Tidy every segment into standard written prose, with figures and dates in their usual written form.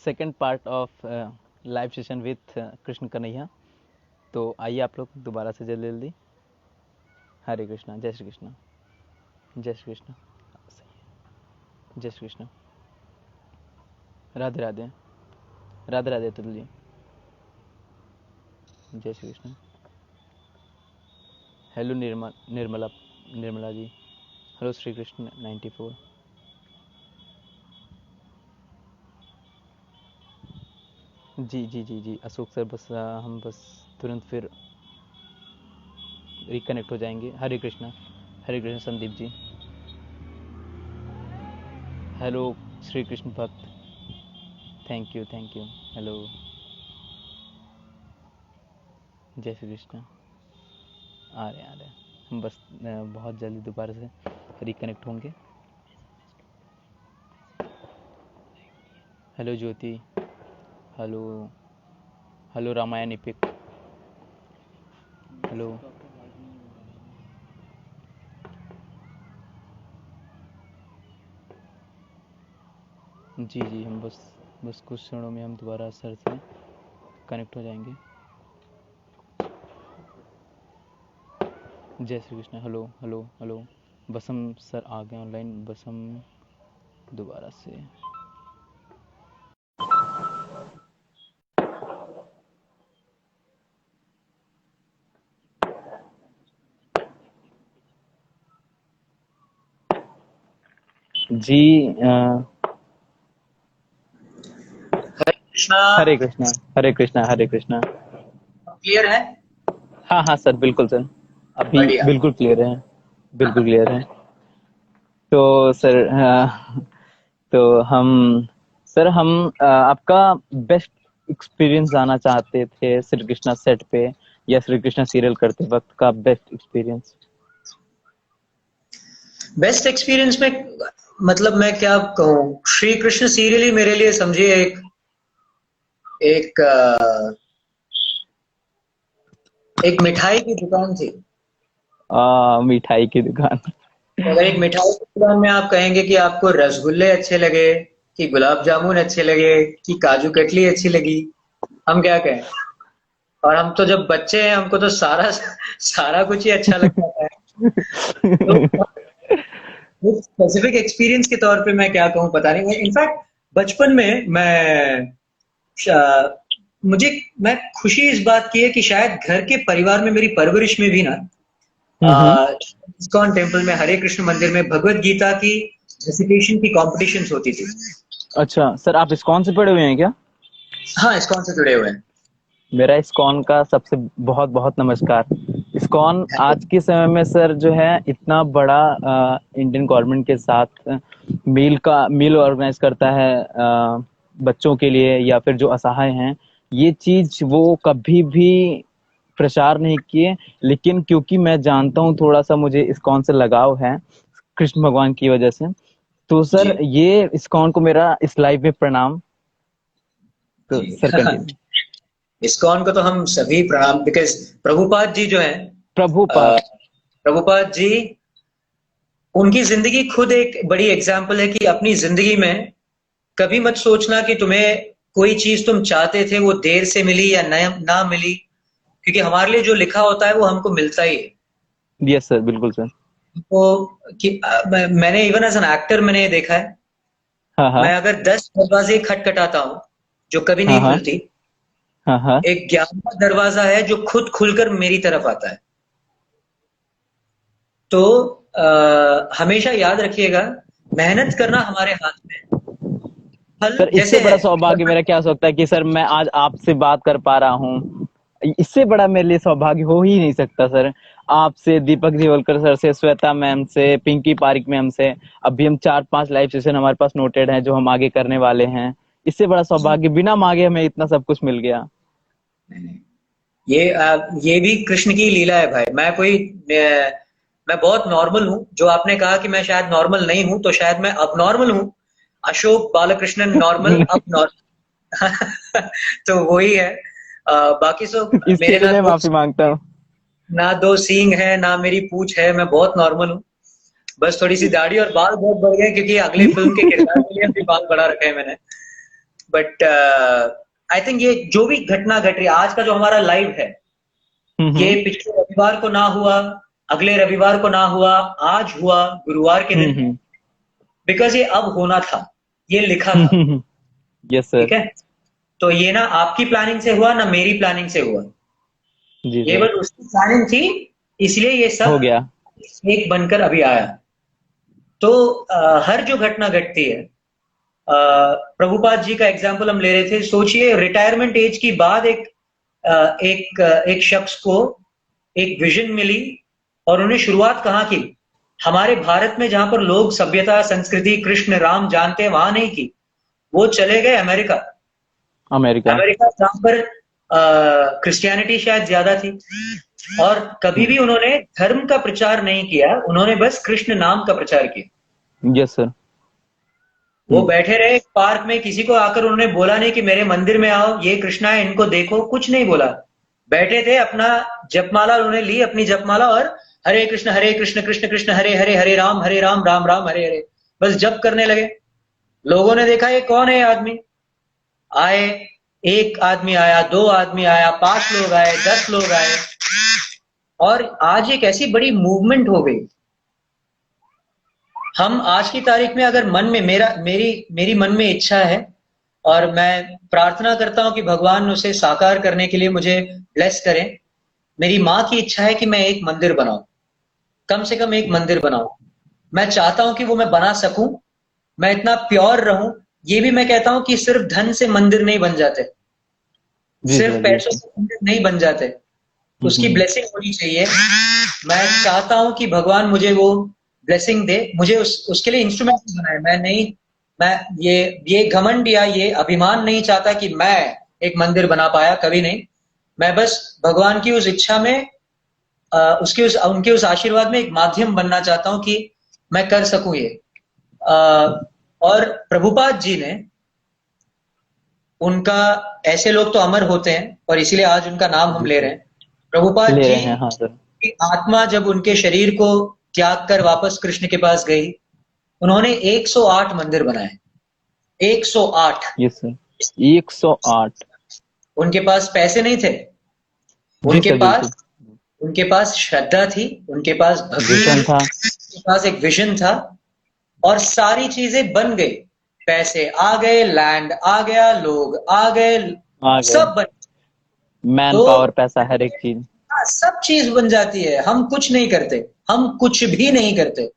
Second part of live session with Krishna Kanhaiya. तो आइए आप लोग दोबारा से जल्दी जल्दी। हरे कृष्णा, जय श्री कृष्ण, जय श्री कृष्ण, जय श्री कृष्ण, राधे राधे, राधे राधे अतुल जी, जय श्री कृष्ण। Hello Nirmala Nirmala ji, hello Shri Krishna 94। जी जी जी जी अशोक सर, बस हम बस तुरंत फिर रिकनेक्ट हो जाएंगे। हरे कृष्णा संदीप जी, हेलो श्री कृष्ण भक्त, थैंक यू हेलो, जय श्री कृष्ण। आ रहे हैं हम बस बहुत जल्दी दोबारा से रिकनेक्ट होंगे। Hello Jyoti, hello hello Ramayan epic, hello. जी जी हम बस कुछ क्षणों में हम दोबारा सर से कनेक्ट हो जाएंगे। जय Shri Krishna, hello hello hello. बस हम सर आ गए ऑनलाइन, बस हम दोबारा से। जी कृष्णा, हरे कृष्णा हरे कृष्णा हरे कृष्णा। क्लियर है? हाँ हाँ सर, बिल्कुल सर, अभी बढ़िया। बिल्कुल क्लियर है, बिल्कुल क्लियर है। तो सर तो हम आपका बेस्ट एक्सपीरियंस जानना चाहते थे श्री कृष्णा सेट पे या श्री कृष्णा सीरियल करते वक्त का बेस्ट एक्सपीरियंस। बेस्ट एक्सपीरियंस में मतलब मैं क्या कहूँ, श्री कृष्ण सीरियल ही मेरे लिए समझिए एक एक एक मिठाई की दुकान थी। मिठाई की दुकान। अगर एक मिठाई की दुकान में आप कहेंगे कि आपको रसगुल्ले अच्छे लगे, कि गुलाब जामुन अच्छे लगे, कि काजू कतली अच्छी लगी, हम क्या कहें? और हम तो जब बच्चे हैं, हमको तो सारा सारा कुछ ही अच्छा लगता है। तो स्पेसिफिक एक्सपीरियंस के तौर पे मैं क्या कहूँ पता नहीं। इनफैक्ट बचपन में शा- मुझे मैं खुशी इस बात की है कि शायद घर के परिवार में मेरी परवरिश में भी ना हम्म। इस्कॉन टेम्पल में, हरे कृष्ण मंदिर में भगवत गीता की रेसिटेशन की कॉम्पिटिशन्स होती थी। अच्छा सर, आप इस्कॉन से पढ़े हुए हैं क्या? हाँ, इस्कॉन से जुड़े हुए हैं। मेरा इस्कॉन का सबसे बहुत बहुत नमस्कार। इस्कॉन आज के समय में सर जो है इतना बड़ा इंडियन गवर्नमेंट के साथ मील ऑर्गेनाइज करता है बच्चों के लिए या फिर जो असहाय हैं। ये चीज वो कभी भी प्रचार नहीं किए, लेकिन क्योंकि मैं जानता हूँ थोड़ा सा मुझे इस्कॉन से लगाव है कृष्ण भगवान की वजह से, तो जी सर ये इस्कॉन को मेरा इस लाइव में प्रणाम। तो जी। Sir continue. इस्कॉन को तो हम सभी प्रणाम, बिकॉज प्रभुपाद जी जो हैं, प्रभुपाद। अ, प्रभुपाद जी, उनकी जिंदगी खुद एक बड़ी एग्जाम्पल है कि अपनी जिंदगी में कभी मत सोचना कि तुम्हें कोई चीज तुम चाहते थे वो देर से मिली या ना मिली, क्योंकि हमारे लिए जो लिखा होता है वो हमको मिलता ही है। यस सर, बिल्कुल सर। तो मैंने इवन एज एन एक्टर मैंने ये देखा है, हाँ हाँ मैं अगर 10 दरवाजे खटखटाता हूँ जो कभी हाँ नहीं हाँ खुलती, हाँ हाँ। एक 11वां दरवाजा है जो खुद खुलकर मेरी तरफ आता है। तो हमेशा याद रखिएगा, मेहनत करना हमारे हाथ में है। फल सर इससे जैसे बड़ा है। सौभाग्य मेरा क्या हो सकता है कि सर मैं आज आपसे बात कर पा रहा हूँ। इससे बड़ा मेरे लिए सौभाग्य हो ही नहीं सकता सर। आपसे, दीपक दिवलकर सर से, श्वेता मैम से, पिंकी पारिक मैम से, अभी हम 4-5 लाइव सेशन हमारे पास नोटेड हैं जो हम आगे करने वाले हैं। इससे बड़ा सौभाग्य बिना मांगे हमें इतना सब कुछ मिल गया। ये भी कृष्ण की लीला है भाई। मैं बहुत नॉर्मल हूँ। जो आपने कहा कि मैं शायद नॉर्मल नहीं हूँ, तो शायद मैं अब नॉर्मल हूँ। अशोक बालकृष्णन नॉर्मल, अब नॉर्मल तो वही है। बाकी सब इसके मेरे लिए मैं माफी मांगता हूँ। ना दो सींग है ना मेरी पूंछ है, मैं बहुत नॉर्मल हूँ। बस थोड़ी सी दाढ़ी और बाल बहुत बढ़ गए, क्योंकि अगले फिल्म के किरदार के लिए अभी बाल बढ़ा रखे हैं मैंने। बट आई थिंक ये जो भी घटना घट रही है, आज का जो हमारा लाइव है, ये पिछले रविवार को ना हुआ, अगले रविवार को ना हुआ, आज हुआ गुरुवार के दिन, बिकॉज ये अब होना था, ये लिखा था। Yes sir. ठीक है, तो ये ना आपकी प्लानिंग से हुआ ना मेरी प्लानिंग से हुआ, जी ये सर। बस उसकी प्लानिंग थी, इसलिए ये हो सब गया। एक बनकर अभी आया। तो हर जो घटना घटती है, प्रभुपाद जी का एग्जाम्पल हम ले रहे थे, सोचिए रिटायरमेंट एज की बाद एक शख्स को एक विजन मिली, और उन्हें शुरुआत कहाँ की? हमारे भारत में, जहां पर लोग सभ्यता, संस्कृति, कृष्ण राम जानते हैं, वहां नहीं की। वो चले गए अमेरिका। अमेरिका। अमेरिका जहां पर क्रिश्चियनिटी शायद ज्यादा थी, और कभी भी उन्होंने धर्म का प्रचार नहीं किया, उन्होंने बस कृष्ण नाम का प्रचार किया। Yes sir. वो बैठे रहे एक पार्क में, किसी को आकर उन्होंने बोला नहीं कि मेरे मंदिर में आओ, ये कृष्णा है, इनको देखो, कुछ नहीं बोला। बैठे थे, अपना जपमाला उन्होंने ली, अपनी जपमाला, और हरे कृष्ण कृष्ण कृष्ण हरे हरे, हरे राम राम राम हरे हरे, बस जप करने लगे। लोगों ने देखा ये कौन है ये आदमी। आए, एक आदमी आया, दो आदमी आया, 5 लोग आए, 10 लोग आए, और आज एक ऐसी बड़ी मूवमेंट हो गई। हम आज की तारीख में अगर मन में मेरी मन में इच्छा है, और मैं प्रार्थना करता हूं कि भगवान उसे साकार करने के लिए मुझे ब्लेस करें। मेरी माँ की इच्छा है कि मैं एक मंदिर बनाऊं, कम से कम एक मंदिर बनाऊं। मैं चाहता हूं कि वो मैं बना सकूं, मैं इतना प्योर रहूं। ये भी मैं कहता हूं कि सिर्फ धन से मंदिर नहीं बन जाते, सिर्फ पैसों से मंदिर नहीं बन जाते, उसकी ब्लेसिंग होनी चाहिए। मैं चाहता हूं कि भगवान मुझे वो ब्लेसिंग दे, मुझे उसके लिए इंस्ट्रूमेंट बनाए। मैं ये घमंड या ये अभिमान नहीं चाहता कि मैं एक मंदिर बना पाया, कभी नहीं। मैं बस भगवान की उस इच्छा में, उनके उस आशीर्वाद में एक माध्यम बनना चाहता हूं कि मैं कर सकूं ये। और प्रभुपाद जी ने, उनका, ऐसे लोग तो अमर होते हैं, और इसीलिए आज उनका नाम हम ले रहे हैं। प्रभुपाद ले जी रहे हैं, हाँ सर। की आत्मा जब उनके शरीर को त्याग कर वापस कृष्ण के पास गई, उन्होंने 108 मंदिर बनाए। 108। Yes sir. 108। उनके पास पैसे नहीं थे, जी उनके सर, बिल्कुल। पास उनके पास श्रद्धा थी, उनके पास भक्ति विजन थी, था। उनके पास एक विजन था, और सारी चीजें बन गई। पैसे आ गए, लैंड आ गया, लोग आ गए, आ गए। सब बन। मैन तो पावर, पैसा, हर एक चीज। हाँ, सब चीज बन जाती है। हम कुछ नहीं करते, हम कुछ भी नहीं करते,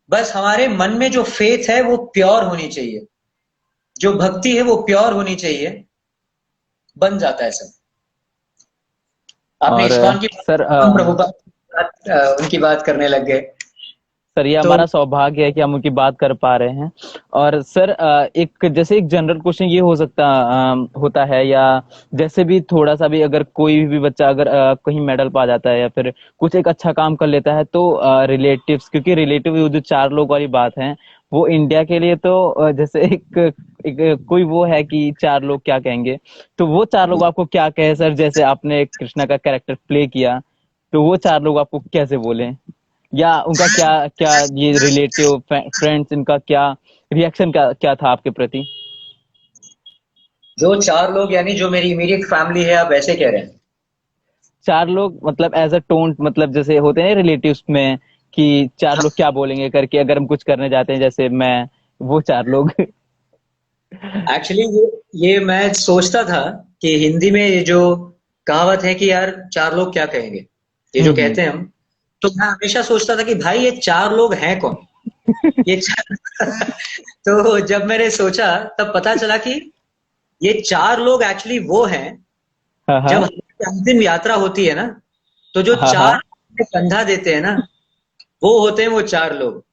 बस हमारे मन में जो फेथ है वो प्योर होनी चाहिए, जो भक्ति है वो प्योर होनी चाहिए, बन जाता है सब। आपने और इस्कॉन की सर हम प्रभुपाद उनकी बात करने लग गए। सर, ये तो हमारा सौभाग्य है कि हम उनकी बात कर पा रहे हैं। और सर एक जैसे एक जनरल क्वेश्चन ये हो सकता होता है, या जैसे भी थोड़ा सा भी अगर कोई भी बच्चा अगर कहीं मेडल पा जाता है या फिर कुछ एक अच्छा काम कर लेता है, तो रिलेटिव्स, क्योंकि रिलेटिव जो 4 लोग वाली बात है, वो इंडिया के लिए तो जैसे एक कोई वो है कि 4 लोग क्या कहेंगे। तो वो 4 लोग आपको क्या कहे सर? जैसे आपने कृष्णा का कैरेक्टर प्ले किया, तो वो 4 लोग आपको कैसे बोले, या उनका क्या क्या, ये रिलेटिव फ्रेंड्स, इनका क्या रिएक्शन क्या था आपके प्रति? जो 4 लोग, यानी जो मेरी इमीडिएट फैमिली है, आप ऐसे कह रहे हैं? 4 लोग मतलब एज अ टोन, मतलब जैसे होते हैं रिलेटिव्स में कि 4 लोग क्या बोलेंगे करके, अगर हम कुछ करने जाते हैं, जैसे मैं, वो 4 लोग। एक्चुअली ये मैं सोचता था कि हिंदी में ये जो कहावत है कि यार 4 लोग क्या कहेंगे, ये जो हम्म। कहते हैं हम, तो मैं हमेशा सोचता था कि भाई ये 4 लोग हैं कौन, ये 4 तो जब मैंने सोचा, तब पता चला कि ये 4 लोग एक्चुअली वो हैं। हाँ जब हाँ। हमारी अंतिम यात्रा होती है ना, तो जो हाँ 4 हाँ। कंधा देते हैं ना, वो होते हैं वो 4 लोग।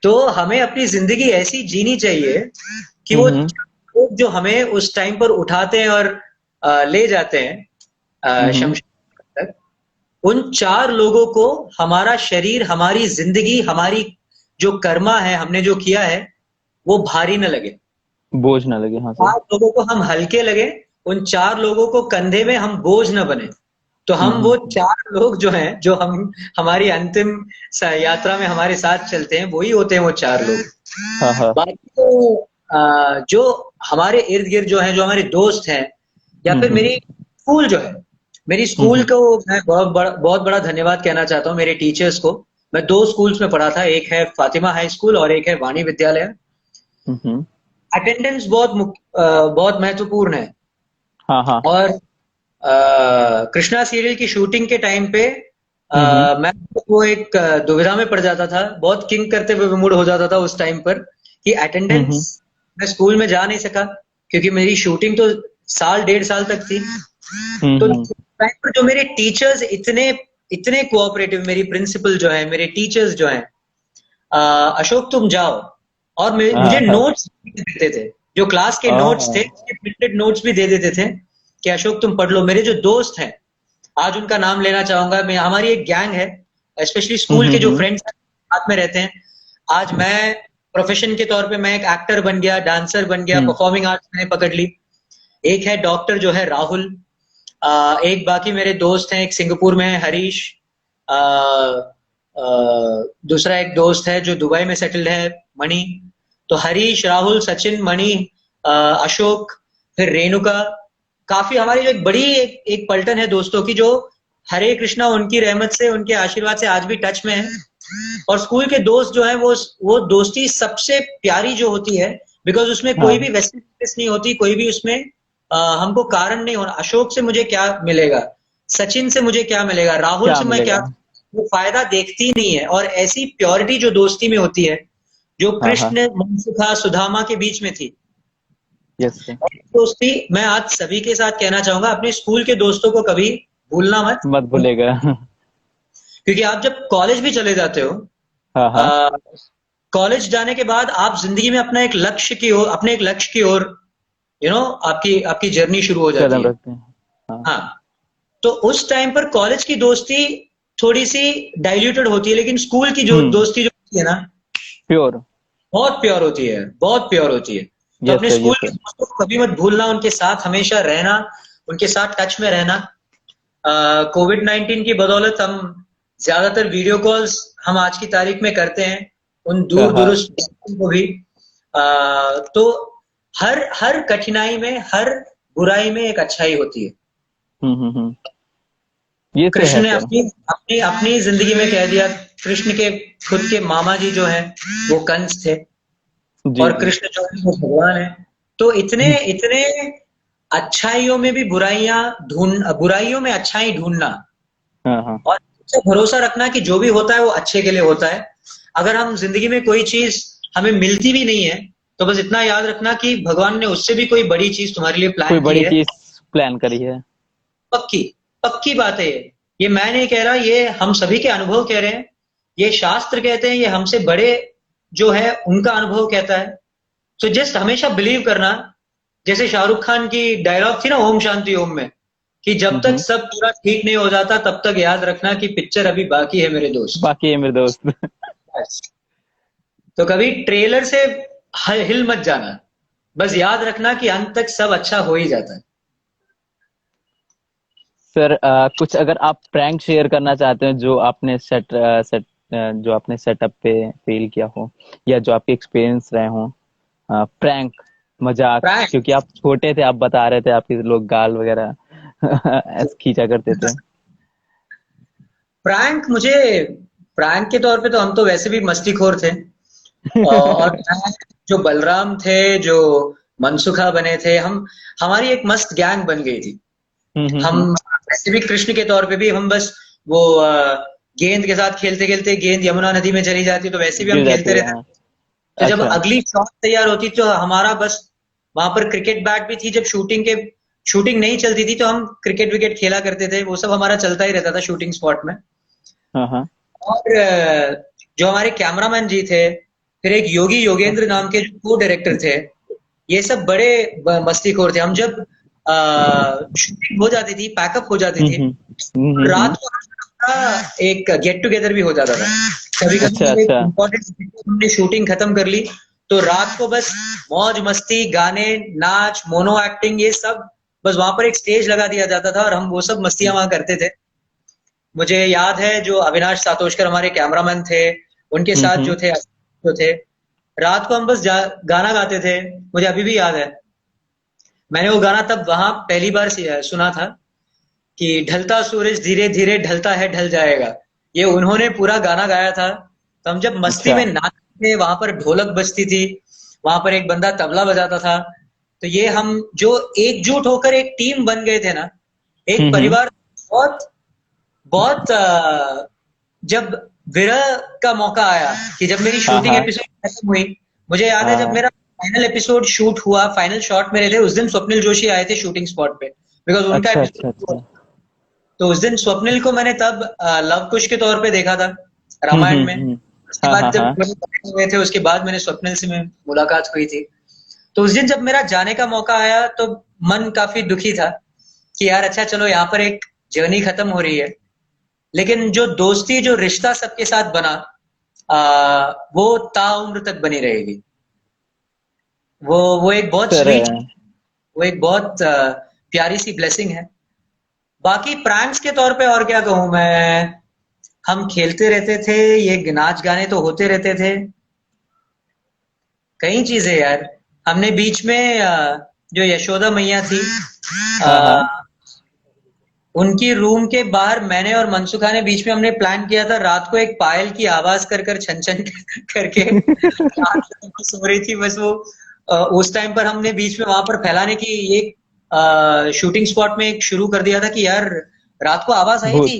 तो हमें अपनी जिंदगी ऐसी जीनी चाहिए कि वो हम्म। लोग जो हमें उस टाइम पर उठाते हैं और ले जाते हैं हम्म। शमशान तक, उन 4 लोगों को हमारा शरीर, हमारी जिंदगी, हमारी जो कर्मा है, हमने जो किया है, वो भारी न लगे। बोझ ना लगे, हाँ सर। 4 लोगों को हम हल्के लगे, उन 4 लोगों को कंधे में हम बोझ न बने। तो हम वो 4 लोग जो हैं, जो हम हमारी अंतिम यात्रा में हमारे साथ चलते हैं, वही होते हैं वो 4 लोग। हाँ हाँ। बाकी तो जो हमारे इर्द गिर्द जो है, जो हमारे दोस्त हैं, या फिर मेरी स्कूल जो है, मेरी स्कूल को मैं बहुत बड़ा धन्यवाद कहना चाहता हूँ मेरे टीचर्स को। मैं 2 स्कूल्स में पढ़ा था, एक है फातिमा हाई स्कूल और एक है वाणी विद्यालय। अटेंडेंस बहुत महत्वपूर्ण है। हाँ हाँ। और कृष्णा सीरियल की शूटिंग के टाइम पे मैं वो एक दुविधा में पड़ जाता था, बहुत किंग करते हुए मूड हो जाता था उस टाइम पर कि अटेंडेंस, मैं स्कूल में जा नहीं सका क्योंकि मेरी शूटिंग तो 1.5 साल तक थी। तो टाइम पर जो मेरे टीचर्स इतने इतने कोऑपरेटिव, मेरी प्रिंसिपल जो है, मेरे टीचर्स जो हैं, अशोक तुम जाओ, और मुझे नोट्स देते थे, जो क्लास के नोट्स थे, प्रिंटेड नोट्स भी दे देते थे कि अशोक तुम पढ़ लो। मेरे जो दोस्त हैं, आज उनका नाम लेना चाहूंगा मैं, हमारी एक गैंग है, स्पेशली स्कूल के जो फ्रेंड्स साथ में रहते हैं। आज मैं प्रोफेशन के तौर पे मैं एक एक्टर बन गया, डांसर बन गया, परफॉर्मिंग आर्ट्स मैंने पकड़ ली। एक है डॉक्टर जो है राहुल, एक बाकी मेरे दोस्त हैं, एक सिंगापुर में है हरीश, दूसरा एक दोस्त है जो दुबई में सेटल्ड है, मणि। तो हरीश, राहुल, सचिन, मणि, अशोक, फिर रेणुका, काफी हमारी जो एक बड़ी एक पलटन है दोस्तों की, जो हरे कृष्णा उनकी रहमत से, उनके आशीर्वाद से आज भी टच में है। और स्कूल के दोस्त जो है वो दोस्ती सबसे प्यारी जो होती है, बिकॉज उसमें कोई भी वेस्टेड इंटरेस्ट नहीं होती, कोई भी उसमें हमको कारण नहीं होना। अशोक से मुझे क्या मिलेगा, सचिन से मुझे क्या मिलेगा, राहुल से मैं क्या, वो फायदा देखती नहीं है। और ऐसी प्योरिटी जो दोस्ती में होती है, जो कृष्ण, मनसुखा, सुदामा के बीच में थी, दोस्ती मैं आज सभी के साथ कहना चाहूंगा, अपने स्कूल के दोस्तों को कभी भूलना मत भूलेगा। क्योंकि आप जब कॉलेज भी चले जाते हो, कॉलेज जाने के बाद आप जिंदगी में अपना एक लक्ष्य की ओर, अपने एक लक्ष्य की ओर आपकी जर्नी शुरू हो जाती है। हाँ, तो उस टाइम पर कॉलेज की दोस्ती थोड़ी सी डाइल्यूटेड होती है, लेकिन स्कूल की जो दोस्ती जो होती है ना, प्योर, बहुत प्योर होती है, बहुत प्योर होती है। तो अपने स्कूल के दोस्तों को कभी मत भूलना, उनके साथ हमेशा रहना, उनके साथ टच में रहना। कोविड-19 की बदौलत हम ज्यादातर वीडियो कॉल्स हम आज की तारीख में करते हैं उन दूर दूरस्थ को भी। तो हर कठिनाई में, हर बुराई में एक अच्छाई होती है। ये कृष्ण ने अपनी जिंदगी में कह दिया, कृष्ण के खुद के मामा जी जो हैं वो कंस थे, और कृष्ण जो है वो भगवान है। तो इतने अच्छाइयों में भी बुराइयों में अच्छाई ढूंढना, और भरोसा रखना कि जो भी होता है वो अच्छे के लिए होता है। अगर हम जिंदगी में कोई चीज हमें मिलती भी नहीं है, तो बस इतना याद रखना कि भगवान ने उससे भी कोई बड़ी चीज तुम्हारे लिए प्लान करी है। पक्की बात है ये मैं नहीं कह रहा, ये हम सभी के अनुभव कह रहे हैं, ये शास्त्र कहते हैं, ये हमसे बड़े जो है उनका अनुभव कहता है। तो जस्ट हमेशा बिलीव करना, जैसे शाहरुख खान की डायलॉग थी ना ओम शांति ओम में, कि जब तक सब पूरा ठीक नहीं हो जाता तब तक याद रखना कि पिक्चर अभी बाकी है मेरे दोस्त। तो कभी ट्रेलर से हिल मत जाना, बस याद रखना कि अंत तक सब अच्छा हो ही जाता है। सर कुछ अगर आप प्रैंक शेयर करना चाहते हैं जो आपने जो आपने सेटअप पे फील किया हो, या जो आपके एक्सपीरियंस रहे हो, प्रैंक, मजाक, क्योंकि आप छोटे थे, आप बता रहे थे आपके लोग गाल वगैरह ऐसे खींचा करते थे। प्रैंक के तौर पे तो हम तो वैसे भी मस्तीखोर थे, और जो बलराम थे, जो मनसुखा बने थे, हमारी एक मस्त गैंग बन गई थी। हम वैसे भी कृष्ण के तौर पे भी हम बस वो गेंद के साथ खेलते खेलते गेंद यमुना नदी में चली जाती, तो वैसे भी हम खेलते रहते। तो जब अगली शॉट तैयार होती तो हमारा बस वहां पर क्रिकेट बैट भी थी, जब शूटिंग नहीं चलती थी तो हम क्रिकेट विकेट खेला करते थे, वो सब हमारा चलता ही रहता था शूटिंग स्पॉट में। और जो हमारे कैमरामैन जी थे, फिर एक योगेंद्र नाम के जो को डायरेक्टर थे, ये सब बड़े मस्तीखोर थे। हम जब शूटिंग हो जाती थी, पैकअप हो जाती थी, रात को एक गेट टुगेदर भी हो जाता था। कभी हमने शूटिंग खत्म कर ली तो रात को बस मौज मस्ती, गाने, नाच, मोनो एक्टिंग, ये सब बस वहां पर एक स्टेज लगा दिया जाता था और हम वो सब मस्तियां वहां करते थे। मुझे याद है जो अविनाश सातोषकर हमारे कैमरामैन थे, उनके साथ जो थे रात को हम बस गाना गाते थे। मुझे अभी भी याद है, मैंने वो गाना तब वहां पहली बार सुना था कि ढलता सूरज धीरे धीरे ढलता है ढल जाएगा। ये उन्होंने पूरा गाना गाया था। तो हम जब मस्ती अच्छा। में नाचते थे, वहां पर ढोलक बजती थी, वहां पर एक बंदा तबला बजाता था। तो ये हम जो एकजुट होकर एक टीम बन गए थे ना, एक हम्म। परिवार, बहुत बहुत जब विरह का मौका आया कि जब मेरी हाँ शूटिंग हाँ एपिसोड खत्म हुई, मुझे याद है जब हाँ। मेरा फाइनल एपिसोड शूट हुआ, फाइनल शॉट मेरे थे, उस दिन स्वप्निल जोशी आए थे शूटिंग स्पॉट पे, बिकॉज उनका अच्छा एपिसोड अच्छा हुआ। अच्छा। तो उस दिन स्वप्निल को मैंने तब लव कुश के तौर पे देखा था रामायण में। हम्म। उसके हाँ बाद हाँ जब हाँ। हुए थे, उसके बाद मैंने स्वप्निल से मुलाकात हुई थी। तो उस दिन जब मेरा जाने का मौका आया तो मन काफी दुखी था कि यार अच्छा चलो, यहाँ पर एक जर्नी खत्म हो रही है, लेकिन जो दोस्ती, जो रिश्ता सबके साथ बना, वो ताउम्र तक बनी रहेगी। वो एक बहुत सर स्वीट, वो एक बहुत प्यारी सी ब्लेसिंग है। बाकी प्रैंक्स के तौर पे और क्या कहूं मैं, हम खेलते रहते थे, ये नाच गाने तो होते रहते थे, कई चीजें यार। हमने बीच में जो यशोदा मैया थी, हाँ हाँ। अ, उनकी रूम के बाहर मैंने और मनसुखा ने बीच में हमने प्लान किया था, रात को एक पायल की आवाज कर कर छन छन करके रात को सो रही थी बस वो। उस टाइम पर हमने बीच में वहां पर फैलाने की एक शूटिंग स्पॉट में एक शुरू कर दिया था कि यार रात को आवाज आई भूत थी,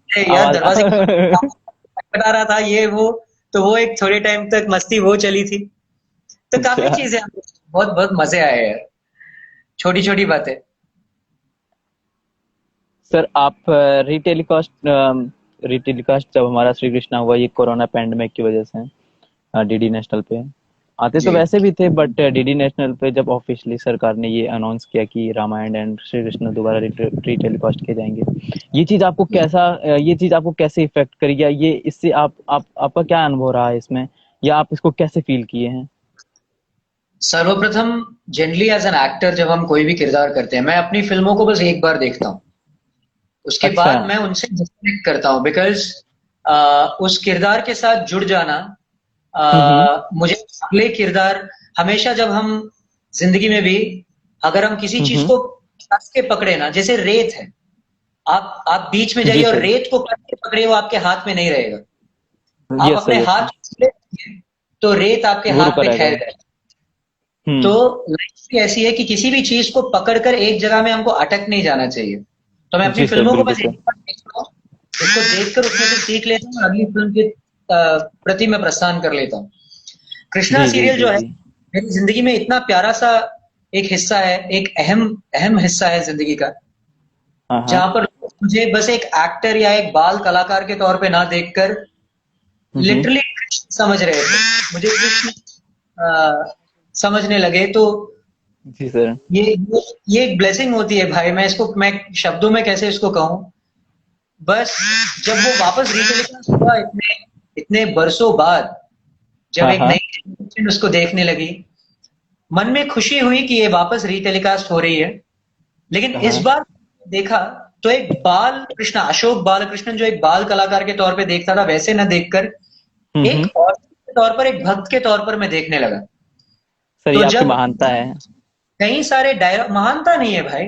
अरे यार आवाज दरवाजे खटखटा रहा था ये वो। तो वो एक थोड़े टाइम तक मस्ती वो चली थी। तो काफी अच्छा। चीजें, बहुत बहुत मजे आए यार, छोटी छोटी बातें। सर आप रीटेलीकास्ट जब हमारा श्री कृष्णा हुआ ये कोरोना पैंडमिक की वजह से डीडी नेशनल पे आते तो जी। वैसे भी थे, बट डीडी नेशनल पे जब ऑफिशियली सरकार ने ये अनाउंस किया कि रामायण एंड श्री कृष्ण दोबारा रीटेलीकास्ट किए जाएंगे, ये चीज आपको कैसे इफेक्ट करी, या ये इससे आप आपका क्या अनुभव रहा है इसमें, या आप इसको कैसे फील किए हैं? सर्वप्रथम, जनरली एज एन एक्टर जब हम कोई भी किरदार करते हैं, मैं अपनी फिल्मों को बस एक बार देखता हूँ, उसके अच्छा। बाद मैं उनसे डिस्कनेक्ट करता हूँ, बिकॉज उस किरदार के साथ जुड़ जाना, हम्म। मुझे अगले किरदार, हमेशा जब हम जिंदगी में भी अगर हम किसी चीज हम्म। को कस के पकड़े ना, जैसे रेत है, आप बीच में जी जाइए और सर। रेत को कस के पकड़े, वो आपके हाथ में नहीं रहेगा। आप यस सर, अपने यस हाथ सर। छूले तो रेत आपके वो हाथ रुका में रहेगा। ठहर जाएगी। तो हम्म। लाइफ भी ऐसी है कि किसी भी चीज को पकड़कर एक जगह में हमको अटक नहीं जाना चाहिए। तो मैं अपनी जी सर, फिल्मों को बिल्कुल बस एक सर। बार देखता हूँ, उसको देखकर उसमें से सीख लेता हूँ और अगली फिल्म के प्रति मैं प्रस्थान कर लेता हूँ। कृष्णा जी जी सीरियल जी जो है जी। मेरी जिंदगी में इतना प्यारा सा एक हिस्सा है, एक अहम अहम हिस्सा है जिंदगी का, हाँ हाँ। जहां पर मुझे बस एक एक्टर या एक बाल कलाकार के तौर पे ना देखकर हम्म। लिटरली समझ रहे थे, मुझे कृष्ण समझने लगे। तो जी सर। ये एक ब्लेसिंग होती है भाई, मैं शब्दों में कैसे इसको कहूं। बस जब वो वापस रीटेलीकास्ट हुआ, इतने इतने बरसों बाद, जब हाँ एक हाँ नई जनरेशन उसको देखने लगी, मन में खुशी हुई कि ये वापस रीटेलीकास्ट हो रही है। लेकिन इस हाँ। बार देखा तो एक बाल कृष्ण, अशोक बालकृष्णन जो एक बाल कलाकार के तौर पे देखता था, वैसे न देखकर हम्म। एक और के तौर पर, एक भक्त के तौर पर मैं देखने लगा। सर ये तो आपकी जब महानता है। कई सारे डायलॉग, महानता नहीं है भाई,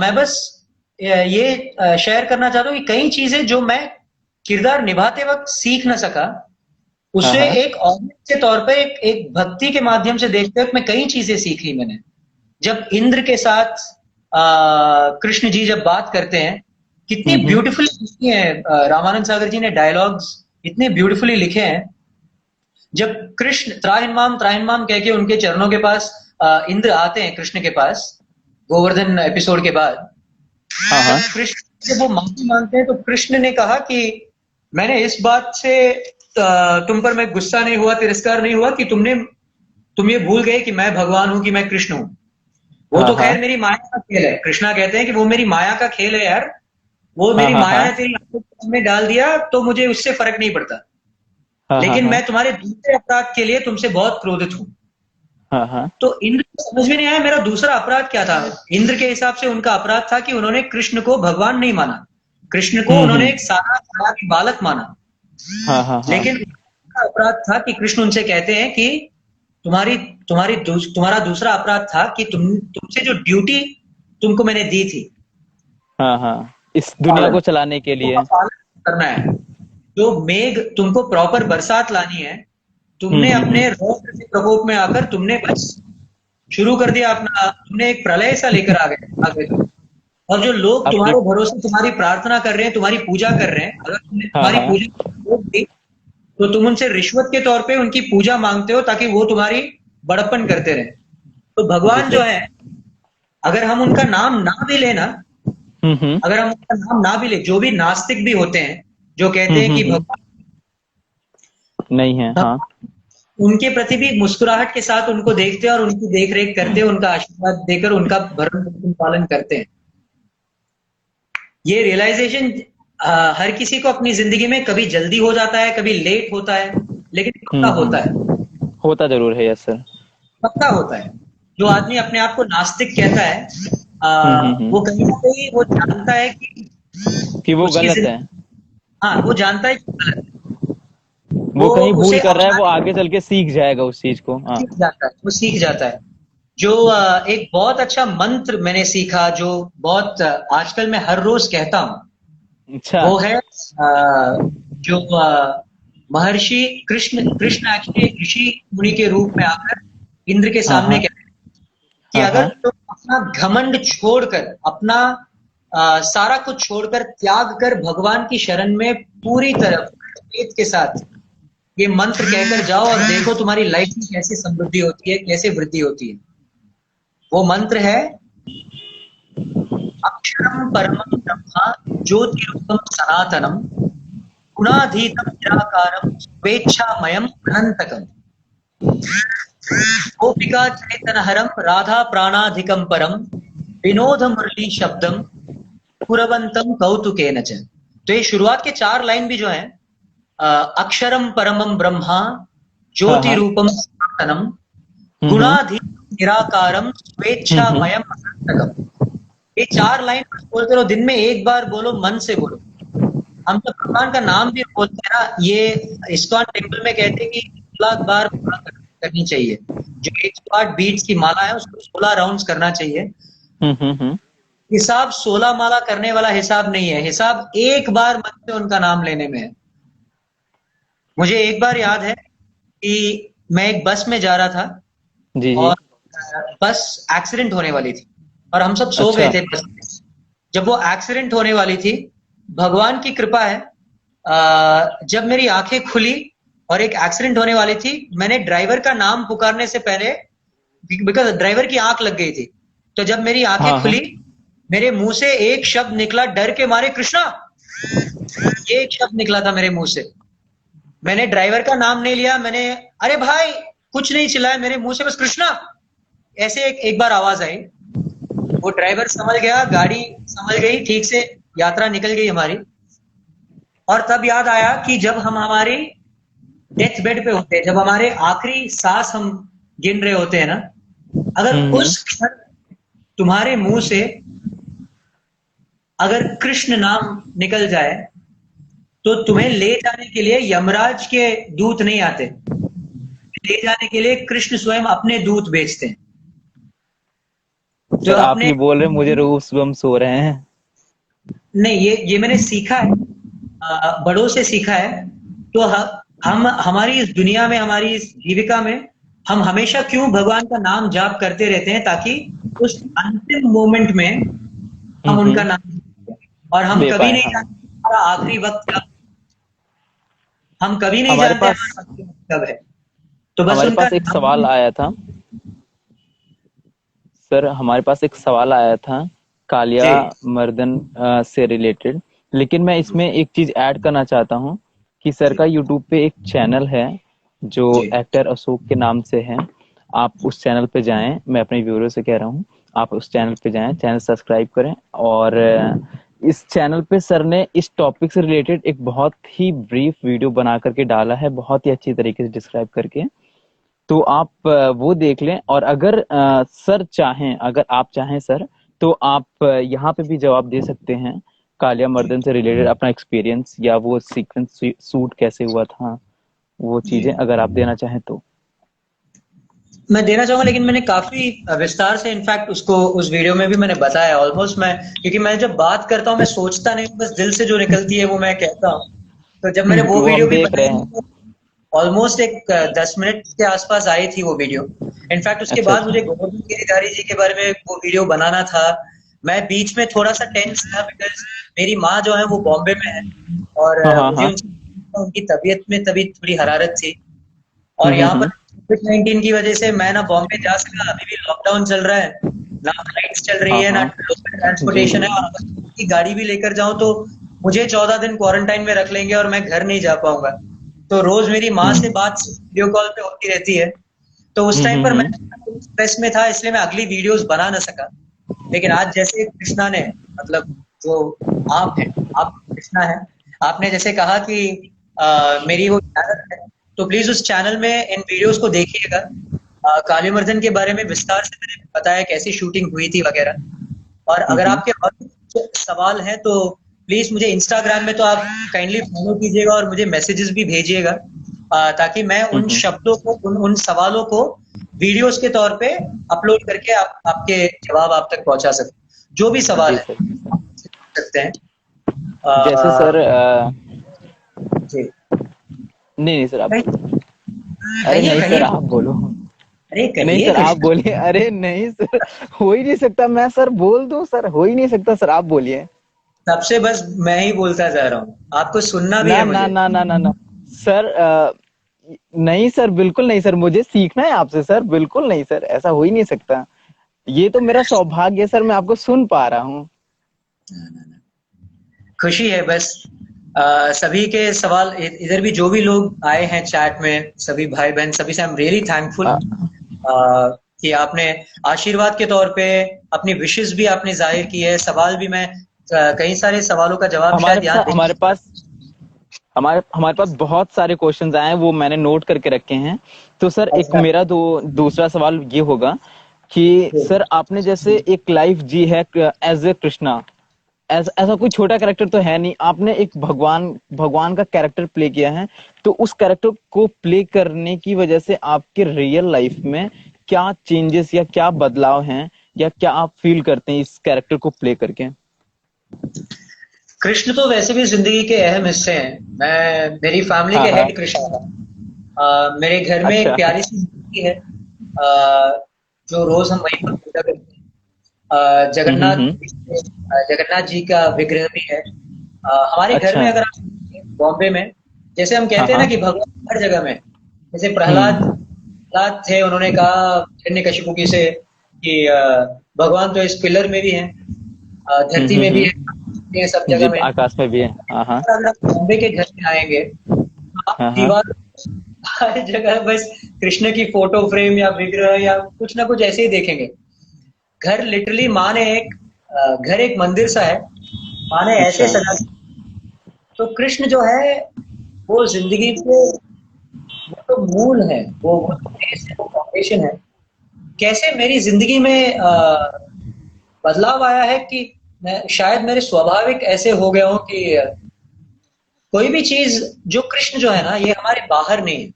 मैं बस ये शेयर करना चाहता हूँ कि कई चीजें जो मैं किरदार निभाते वक्त सीख न सका, हाँ उसे हाँ एक ऑडियंस के तौर पे, एक भक्ति के माध्यम से देखते वक्त मैं कई चीजें सीख ली मैंने। जब इंद्र के साथ कृष्ण जी जब बात करते हैं, कितनी हम्म। ब्यूटीफुली लिखी है, रामानंद सागर जी ने डायलॉग्स इतने ब्यूटीफुली लिखे हैं। जब कृष्ण त्राहिमाम त्राहिमाम कह के उनके चरणों के पास इंद्र आते हैं कृष्ण के पास, गोवर्धन एपिसोड के बाद, हाँ जब हाँ कृष्ण से वो माफी मांगते हैं, तो कृष्ण ने कहा कि मैंने इस बात से तुम पर मैं गुस्सा नहीं हुआ, तिरस्कार नहीं हुआ कि तुम ये भूल गए कि मैं भगवान हूं, कि मैं कृष्ण हूं। वो हाँ तो हाँ खैर मेरी माया का खेल है, कृष्णा कहते हैं कि वो मेरी माया का खेल है यार, वो हाँ मेरी हाँ माया हाँ ने तेरी आंखों में डाल दिया तो मुझे उससे फर्क नहीं पड़ता, हाँ हाँ लेकिन हाँ मैं तुम्हारे दूसरे अपराध के लिए तुमसे बहुत क्रोधित हूं। हाँ हाँ। तो इंद्र को समझ में नहीं आया मेरा दूसरा अपराध क्या था। इंद्र के हिसाब से उनका अपराध था कि उन्होंने कृष्ण को भगवान नहीं माना, कृष्ण को उन्होंने हम्म। एक सादा सादा बालक माना। हाँ हाँ हाँ लेकिन दूसरा अपराध था कि कृष्ण उनसे कहते हैं कि तुम्हारा दूसरा अपराध था कि तुमसे जो ड्यूटी तुमको मैंने दी थी हाँ हाँ, इस दुनिया पालन, को चलाने के उसका लिए। पालन करना है। जो मेघ तुमको प्रॉपर बरसात लानी है, तुमने अपने हम्म। रौद्र के प्रकोप में आकर तुमने बस शुरू कर दिया अपना, तुमने एक प्रलय सा लेकर आ गए तुम। और जो लोग अपनी। तुम्हारे भरोसे तुम्हारी प्रार्थना कर रहे हैं, तुम्हारी पूजा कर रहे हैं, अगर तुमने हाँ तुम्हारी हाँ। पूजा रोक दी तो तुम उनसे रिश्वत के तौर पे उनकी पूजा मांगते हो ताकि वो तुम्हारी बड़प्पन करते रहे। तो जी भगवान जो सर। है, अगर हम उनका नाम ना भी लेना, हम्म। अगर हम उनका नाम ना भी ले, जो भी नास्तिक भी होते हैं जो कहते हैं कि हम्म। भगवान, नहीं है, हाँ। उनके प्रति भी मुस्कुराहट के साथ उनको देखते हैं और उनकी देख रेख करते हैं, उनका आशीर्वाद देकर उनका भरण पोषण पालन करते हैं। ये रियलाइजेशन हर किसी को अपनी जिंदगी में कभी जल्दी हो जाता है, कभी लेट होता है, लेकिन पक्का होता है। होता जरूर है, यस सर। पक्का होता है। जो आदमी अपने आप को नास्तिक कहता है, वो हम्म। कहीं ना कहीं वो जानता है कि कि वो उसकी गलत है। जिंदगी, हाँ वो जानता है कि गलत है। वो वो कहीं भूल उसे कर रहा है, वो अपनाने आगे चल के सीख जाएगा उस चीज को, हाँ। सीख जाता है, वो सीख जाता है। जो एक बहुत अच्छा मंत्र मैंने सीखा, जो बहुत आजकल मैं हर रोज कहता हूँ, अच्छा। वो है जो महर्षि कृष्ण कृष्ण एक्चुअली ऋषि मुनि के रूप में आकर इंद्र के हाँ सामने हाँ। कहते हैं कि हाँ अगर हाँ। तुम अपना घमंड छोड़कर, अपना सारा कुछ छोड़कर, त्याग कर भगवान की शरण में पूरी तरह फेथ के साथ ये मंत्र कहकर जाओ और देखो तुम्हारी लाइफ में कैसे समृद्धि होती है, कैसे वृद्धि होती है। वो मंत्र है, अक्षरम परमं ब्रह्म ज्योतिरूपम सनातनम गुणाधीतम निराकारम स्वेच्छामयम अनंतकम गोपिका चैतनहरम राधा प्राणाधिकम परम विनोद मुरली शब्दम पुरवंतम कौतुकेन च। तो ये शुरुआत के 4 लाइन भी जो है, अक्षरम परमम ब्रह्मा हाँ ज्योति हाँ। रूपम सनातनम हम्म। गुणाधीतम निराकारम स्वेच्छामयम अनंतकम। ये 4 लाइन बस बोलते रहो, दिन में एक बार बोलो, मन से बोलो। हम जब भगवान का नाम भी बोलते हैं ना, ये इस्कॉन टेम्पल में कहते हैं कि 16 बार माला करनी चाहिए। जो 108 बीट्स की माला है उसको 16 राउंड्स करना चाहिए। हम्म। हिसाब 16 माला करने वाला हिसाब नहीं है, हिसाब एक बार मन से उनका नाम लेने में है। मुझे एक बार याद है कि मैं एक बस में जा रहा था जी जी। और बस एक्सीडेंट होने वाली थी और हम सब सो गए अच्छा। थे बस में। जब वो एक्सीडेंट होने वाली थी, भगवान की कृपा है, जब मेरी आंखें खुली और एक एक्सीडेंट होने वाली थी, मैंने ड्राइवर का नाम पुकारने से पहले, बिकॉज ड्राइवर की आंख लग गई थी, तो जब मेरी आंखें हाँ हाँ। खुली, मेरे मुंह से एक शब्द निकला, डर के मारे, कृष्णा। ये एक शब्द निकला था मेरे मुंह से। मैंने ड्राइवर का नाम नहीं लिया, मैंने, अरे भाई, कुछ नहीं चिल्लाया, मेरे मुंह से बस कृष्णा ऐसे एक बार आवाज आई। वो ड्राइवर संभल गया, गाड़ी संभल गई, ठीक से यात्रा निकल गई हमारी। और तब याद आया कि जब हम हमारी डेथ बेड पे होते हैं, जब हमारे आखिरी सांस हम गिन रहे होते हैं ना, अगर हम्म। उस क्षण तुम्हारे मुंह से अगर कृष्ण नाम निकल जाए, तो तुम्हें ले जाने के लिए यमराज के दूत नहीं आते, ले जाने के लिए कृष्ण स्वयं अपने दूत भेजते हैं। जो सर आप अपने, ये बोल रहे हैं, मुझे रूस बम सो रहे हैं। नहीं, ये मैंने सीखा है, बड़ों से सीखा है। तो हम हमारी इस दुनिया में, हमारी इस जीविका में, हम हमेशा क्यों भगवान का नाम जाप करते रहते हैं, ताकि उस अंतिम मोमेंट में हम उनका हम्म। नाम लें। और हम ले कभी पाए, नहीं हाँ। जानते हमारा आखिरी वक्त कब, हम कभी नहीं हमारे जानते पास हमारा आखिरी वक्त कब है। तो बस हमारे उनका पास एक नाम। सवाल आया था। सर हमारे पास एक सवाल आया था कालिया जी मर्दन से रिलेटेड। लेकिन मैं इसमें एक चीज ऐड करना चाहता हूँ कि सर जी का यूट्यूब पे एक चैनल है जो जी एक्टर अशोक के नाम से है। आप उस चैनल पे जाएं, मैं अपने व्यूअर से कह रहा हूँ, आप उस चैनल पे जाएं, चैनल सब्सक्राइब करें। और इस चैनल पे सर ने इस टॉपिक से रिलेटेड एक बहुत ही ब्रीफ वीडियो बना करके डाला है, बहुत ही अच्छी तरीके से डिस्क्राइब करके। तो आप वो देख लें। और अगर सर चाहें, अगर आप चाहें सर, तो आप यहाँ पे भी जवाब दे सकते हैं कालिया मर्दन से रिलेटेड अपना एक्सपीरियंस, या वो सीक्वेंस सूट कैसे हुआ था। वो जी चीजें अगर आप देना चाहें तो। मैं देना चाहूंगा, लेकिन मैंने काफी विस्तार से इनफैक्ट उसको उस वीडियो में भी मैंने बताया ऑलमोस्ट। मैं क्योंकि मैं जब बात करता हूँ मैं सोचता नहीं, बस दिल से जो निकलती है वो मैं कहता हूँ। तो जब मैंने वो वो वीडियो हम भी देख रहे बनाई हैं। तो ऑलमोस्ट एक 10 मिनट के आसपास आई थी वो वीडियो। इनफैक्ट उसके अच्छा बाद अच्छा। मुझे गोवर्धन गिरिधारी जी के बारे में वो वीडियो बनाना था। मैं बीच में थोड़ा सा टेंस था बिकॉज मेरी माँ जो है वो बॉम्बे में है, और हाँ हाँ मुझे हाँ। उनसे उनकी तबीयत में तभी थोड़ी हरारत थी। और यहाँ पर हम्म। कोविड-19 की वजह से मैं ना बॉम्बे जा सका, अभी भी लॉकडाउन चल रहा है, ना फ्लाइट्स चल रही हाँ है, ना हाँ। लोकल जी ट्रांसपोर्टेशन है, और अगर की गाड़ी भी लेकर जाऊं तो मुझे 14 दिन क्वारंटाइन में रख लेंगे और मैं घर नहीं जा पाऊंगा। तो रोज मेरी माँ से हम्म बात वीडियो कॉल पे होती रहती है। तो उस टाइम पर मैं हम्म। स्ट्रेस में था, इसलिए मैं अगली वीडियोस बना ना सका। लेकिन आज जैसे कृष्णा ने, मतलब जो आप हैं, आप कृष्णा हैं, आपने जैसे कहा कि मेरी वो चैनल है, तो प्लीज उस चैनल में इन वीडियोस को देखिएगा। कालीमर्दन के बारे में विस्तार से मैंने बताया कैसी शूटिंग हुई थी वगैरह। और अगर हम्म। आपके और कुछ सवाल हैं तो प्लीज मुझे इंस्टाग्राम में तो आप काइंडली फॉलो कीजिएगा और मुझे मैसेजेस भी भेजिएगा, ताकि मैं उन हम्म। शब्दों को, उन सवालों को वीडियोस के तौर पे अपलोड करके आपके जवाब आप तक पहुंचा सकूं। जो भी सवाल जी है सर जी आप सर। मुझसे पूछ सकते हैं। जैसे सर जी नहीं नहीं सर आप कहिए बोलो। अरे नहीं कहिए। सर आप बोलो। अरे नहीं कहिए सर आप कृष्ण। बोलिए। अरे नहीं सर, हो ही नहीं सकता। मैं सर बोल दूं सर, हो ही नहीं सकता सर, आप बोलिए। सबसे बस मैं ही बोलता जा रहा हूँ, आपको सुनना भी ना है ना मुझे। ना ना ना ना सर, नहीं सर, बिल्कुल नहीं सर, मुझे सीखना है आपसे सर, बिल्कुल नहीं सर, ऐसा हो ही नहीं सकता। ये तो मेरा सौभाग्य है सर, मैं आपको सुन पा रहा हूँ। खुशी है बस। सभी के सवाल इधर भी जो भी लोग आए हैं चैट में, सभी भाई बहन, सभी से आई एम रियली थैंकफुल अ, कि आपने आशीर्वाद के तौर पे अपनी विशेस भी आपने जाहिर की है। सवाल भी मैं कई सारे सवालों का जवाब हमारे शायद यहाँ दे। हमारे पास हमारे पास बहुत सारे क्वेश्चंस आए हैं, वो मैंने नोट करके रखे हैं। तो सर एक अच्छा। मेरा दूसरा सवाल ये होगा कि सर आपने जैसे एक लाइफ जी है एज ए कृष्णा, ऐसा कोई छोटा कैरेक्टर तो है नहीं, आपने एक भगवान भगवान का कैरेक्टर प्ले किया है। तो उस कैरेक्टर को प्ले करने की वजह से आपके रियल लाइफ में क्या चेंजेस या क्या बदलाव हैं, या क्या आप फील करते हैं इस कैरेक्टर को प्ले करके? कृष्ण तो वैसे भी जिंदगी के अहम हिस्से हैं। मैं, मेरी फैमिली हाँ के हाँ। हेड कृष्ण है। मेरे घर में एक अच्छा। प्यारी सी मूर्ति है, जो रोज हम वहीं पर पूजा करते हैं। जगन्नाथ हम्म। जगन्नाथ जी का विग्रह भी है। हमारे घर अच्छा। में, अगर आप देखें, बॉम्बे में, जैसे हम हाँ कहते हैं ना हाँ। कि भगवान हर जगह में है। जैसे प्रहलाद हम्म प्रहलाद थे, उन्होंने कहा हिरण्यकशिपु जी से कि भगवान तो इस पिलर में भी है, धरती में भी है, सब जी जगह में। आकाश में भी है। हाँ हाँ। और अगर आप बॉम्बे के घर में आएंगे, आप हाँ हाँ। दीवार हर जगह बस कृष्ण की फोटो फ्रेम या विग्रह या कुछ ना कुछ ऐसे ही देखेंगे। घर लिटरली माँ ने एक घर एक मंदिर सा है, माँ ने ऐसे अच्छा। सजा। तो कृष्ण जो है वो जिंदगी के, वो तो मूल है, वो तो बेस है, वो फाउंडेशन है। कैसे मेरी जिंदगी में बदलाव आया है कि मैं शायद मेरे स्वाभाविक ऐसे हो गया हूँ कि कोई भी चीज, जो कृष्ण जो है ना, ये हमारे बाहर नहीं है।